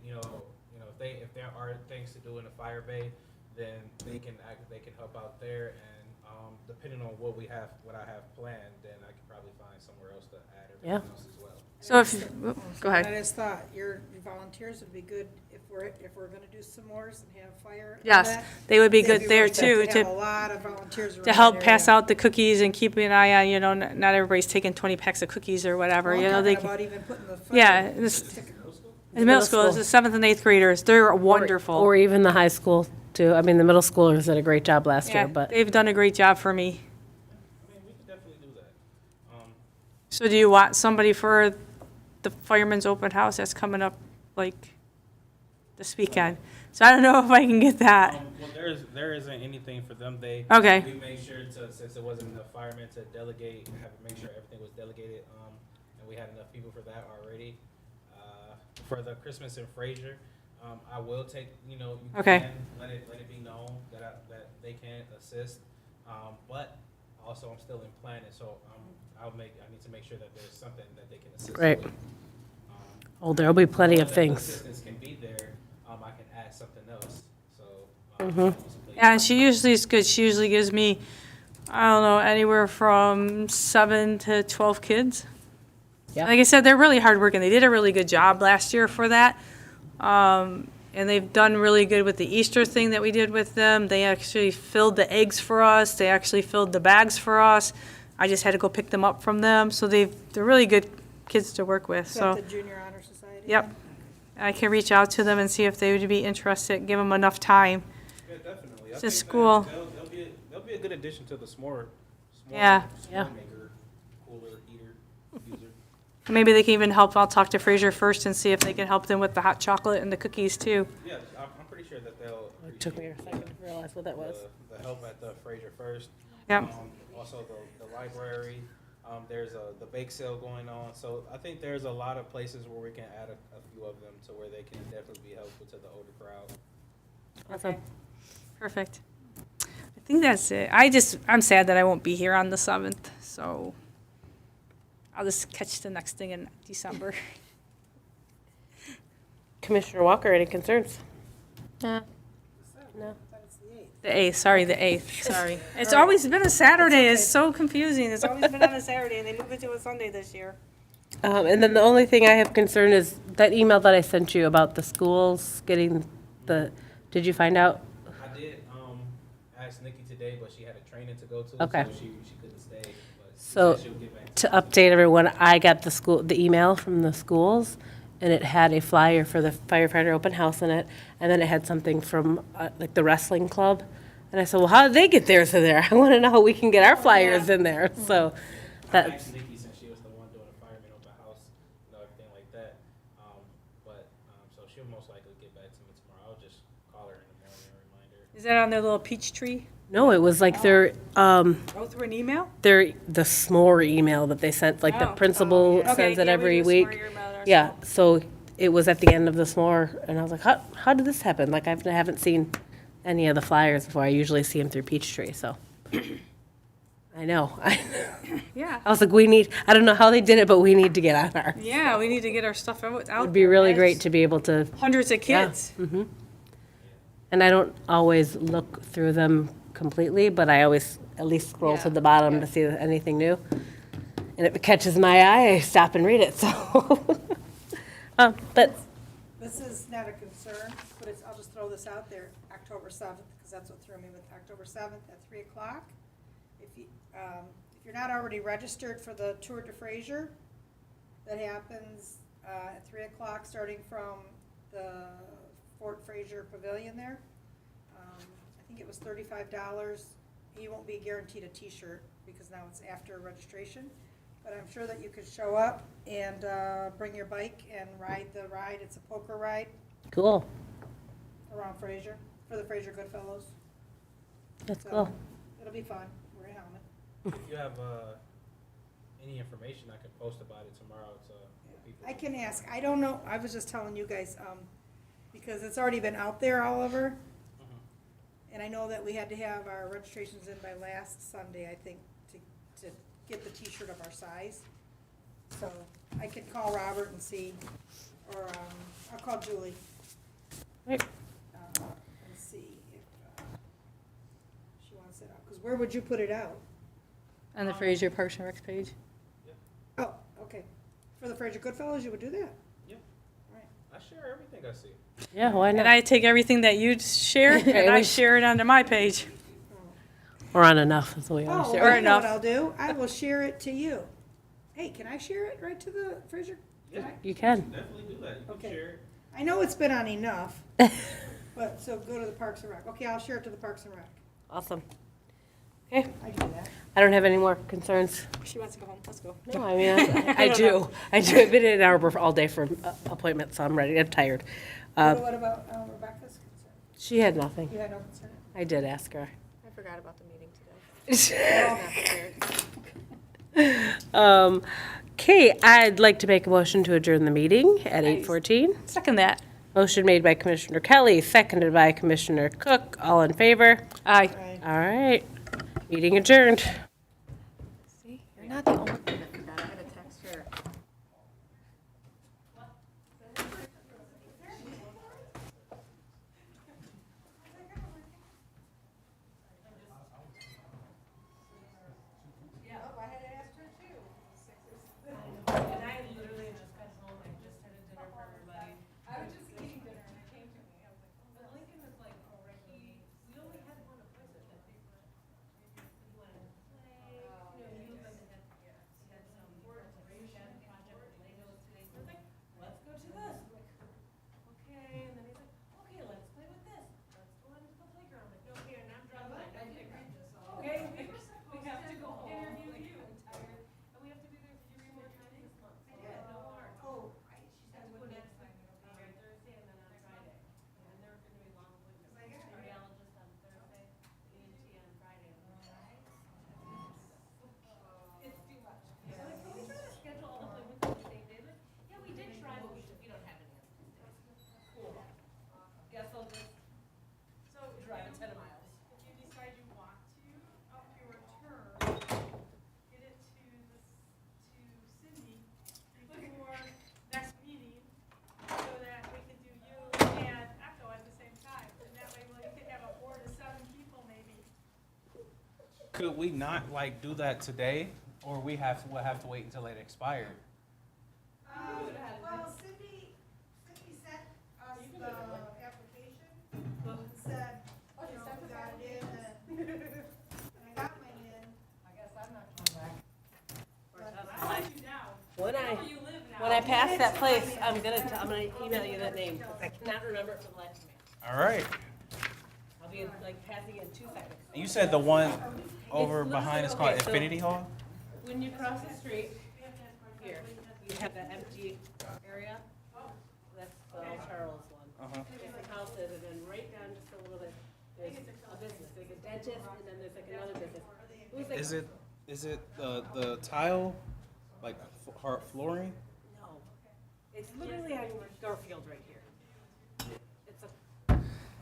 if there are things to do in the fire bay, then they can help out there. And depending on what I have planned, then I can probably find somewhere else to add everything else as well. So go I ahead. just thought your volunteers would be good if we're gonna do s'mores and have fire. and Yes, that. they would be They'd good there really too, good to have to a lot of volunteers around to help that pass area. out the cookies and keeping an eye on, not everybody's taking 20 packs of cookies or whatever, Well, I'm they talking can. about even putting the fire. Yeah, in middle school, it's the 7th and 8th graders. They're wonderful. Or even the high school, too. I mean, the middle schoolers did a great job last Yeah, year, but they've done a great job for me. I mean, we could definitely do that. So do you want somebody for the Fireman's Open House that's coming up, like, this weekend? So I don't know if I can get that. Well, there isn't anything for them. Okay. We made sure to, since it wasn't enough firemen, to delegate, make sure everything was delegated, and we had enough people for that already. For the Christmas in Fraser, I will take, you Okay. can let it be known that they can assist, but also I'm still in planning, so I need to make sure that there's something that they can assist Right. with. oh, there'll be plenty of If things. assistance can be there, I can add something else, so. Yeah, and she usually is good. She usually gives me, I don't know, anywhere from 7 to 12 kids. Yeah. Like I said, they're really hardworking. They did a really good job last year for that. And they've done really good with the Easter thing that we did with them. They actually filled the eggs for us. They actually filled the bags for us. I just had to go pick them up from them. So they're really good kids to work with, Is that so. the Junior Honor Society? Yep. I can reach out to them and see if they would be interested, give them enough time. Yeah, definitely. I It's a think school. They'll be a good addition to the s'more Yeah. Yeah. maker, cooler, eater, user. Maybe they can even help, I'll talk to Fraser first and see if they can help them with the hot chocolate and the cookies too. Yeah, I'm pretty sure that they'll It took me a appreciate second to realize what that was. the help at the Fraser First. Yep. Also the library, there's the bake sale going on, so I think there's a lot of places where we can add a few of them to where they can definitely be helpful to the older crowd. Awesome. Perfect. I think that's it. I'm sad that I won't be here on the 7th, so I'll just catch the next thing in December. Commissioner Walker, any concerns? No. The 8th, sorry, the 8th, sorry. It's always been a Saturday, it's so confusing. It's always been on a Saturday, and they moved it to a Sunday this year. And then the only thing I have concern is that email that I sent you about the schools getting did you find out? I did ask Nikki today, but she had a training to go to, Okay. so she couldn't stay. But she So said she'll get back to update everyone, I got the email from the schools, and it had a flyer for the firefighter open house in it, and then it had something from like the wrestling club. And I said, well, how did they get theirs in there? I want to know how we can get our flyers in there. So I that, asked Nikki since she was the one doing the fireman open house, everything like that. So she'll most likely get back to me tomorrow. I'll just call her in the morning and remind her. Is that on their little peach tree? no, it was like their Oh, through an email? the s'more email that they sent, like the Oh. principal Okay, sends it yeah, we every do week. s'more email ourselves. Yeah, so it was at the end of the s'more, and I was like, how did this happen? Like, I haven't seen any of the flyers before. I usually see them through Peachtree, so. I know. Yeah. I was like, I don't know how they did it, but we need to get on our. Yeah, we need to get our stuff out. It'd be really great to be able to, Hundreds of Yeah. kids. and I don't always look through them completely, but I always at least scroll to Yeah, the bottom to see anything new. And if it catches my eye, I stop and read it, so. But This is not a concern, but it's, I'll just throw this out there, October 7th, because that's what threw me with October 7th at 3 o'clock. If you're not already registered for the Tour de Fraser, that happens at 3 o'clock, starting from the Fort Fraser Pavilion there. I think it was $35. You won't be guaranteed a T-shirt because now it's after registration. But I'm sure that you could show up and bring your bike and ride the ride. It's a poker ride Cool. around Fraser, for the Fraser Goodfellows. That's So, cool. It'll be fun. Wear a helmet. If you have any information, I can post about it tomorrow to people. I can ask. I don't know. I was just telling you guys, because it's already been out there all over. And I know that we had to have our registrations in by last Sunday, I think, to get the T-shirt of our size. So I could call Robert and see, or I'll call Julie Right. and see if she wants it out. Because where would you put it out? On the Fraser Parks and Rec page. Oh, okay. For the Fraser Goodfellows, you would do that? Yeah. All right. I share everything I see. Yeah, why And not? I take everything that you share and I share it onto my page. Or on enough, is the way I Oh, understand Or well, you know what enough. I'll do? I will share it to you. Hey, can I share it right to the Fraser? Yeah, You can. definitely do that. You can Okay. share it. I know it's been on enough, but, so go to the Parks and Rec. Okay, I'll share it to the Parks and Rec. Awesome. Okay, I can do that. I don't have any more concerns. She wants to go home. Let's go. No, I mean, I do. I do. I've been in Ann Arbor all day for appointments, so I'm ready. I'm tired. What about Rebecca's concern? She had nothing. You had no concern? I did ask her. I forgot about the meeting today. I was not prepared. Okay, I'd like to make a motion to adjourn the meeting at 8:14. Second that. Motion made by Commissioner Kelly, seconded by Commissioner Cook. All in favor? Aye. All right. Meeting adjourned. See, you're not the only one that forgot. I had a text her. Could we not like do that today, or we'll have to wait until it expired? Well, Cindy sent us the application and said, you know, we got it in and I got mine in. I guess I'm not coming back. When I pass that place, I'm gonna email you that name, because I cannot remember it from last year. All right. I'll be like passing in 2 seconds. And you said the one over It's behind is literally- called okay, so- Infinity Hall? When you cross the street, here, you have that empty area. That's the Charles one. Uh-huh. There's some houses, and then right down just a little bit, there's a business, like a dentist, and then there's like another business. It was like- Is it the tile, like hard flooring? No, it's literally on Garfield right here. It's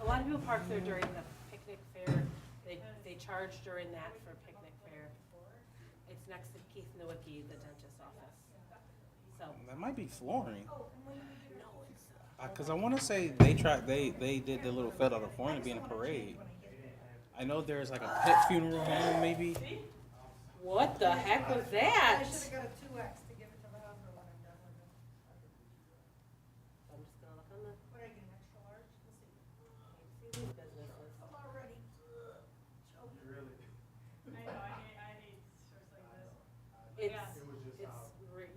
a lot of people park there during the picnic fair. They charge during that for picnic fair. It's next to Keith Nowicki, the dentist's office. So, That might be flooring. no, it's, Because I want to say they did the little felt out of flooring to be in a parade. I know there's like a pet funeral home maybe. what the heck was I that? should have got a 2X to give it to the husband when I'm done with it. I'm just gonna look on the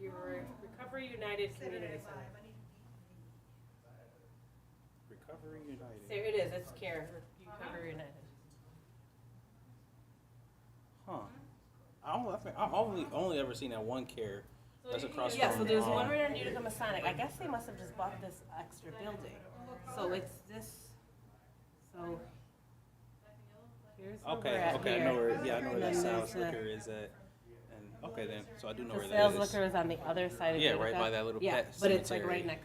your Recovery United Community Center. Recovery United. There it is, it's CARE, Recovery United. Huh. I've only ever seen that one care. That's across Yeah, from. so there's one right on Utica Masonic. I guess they must have just bought this extra building. So it's this, so here's where we're Okay, at okay, I here. know where. Yeah, I know where And that then sales there's the- liquor is at. And okay then, so I do know The where sales that is. liquor is on the other side of Yeah, Utica. right by that little Yeah, pet but it's like cemetery. right next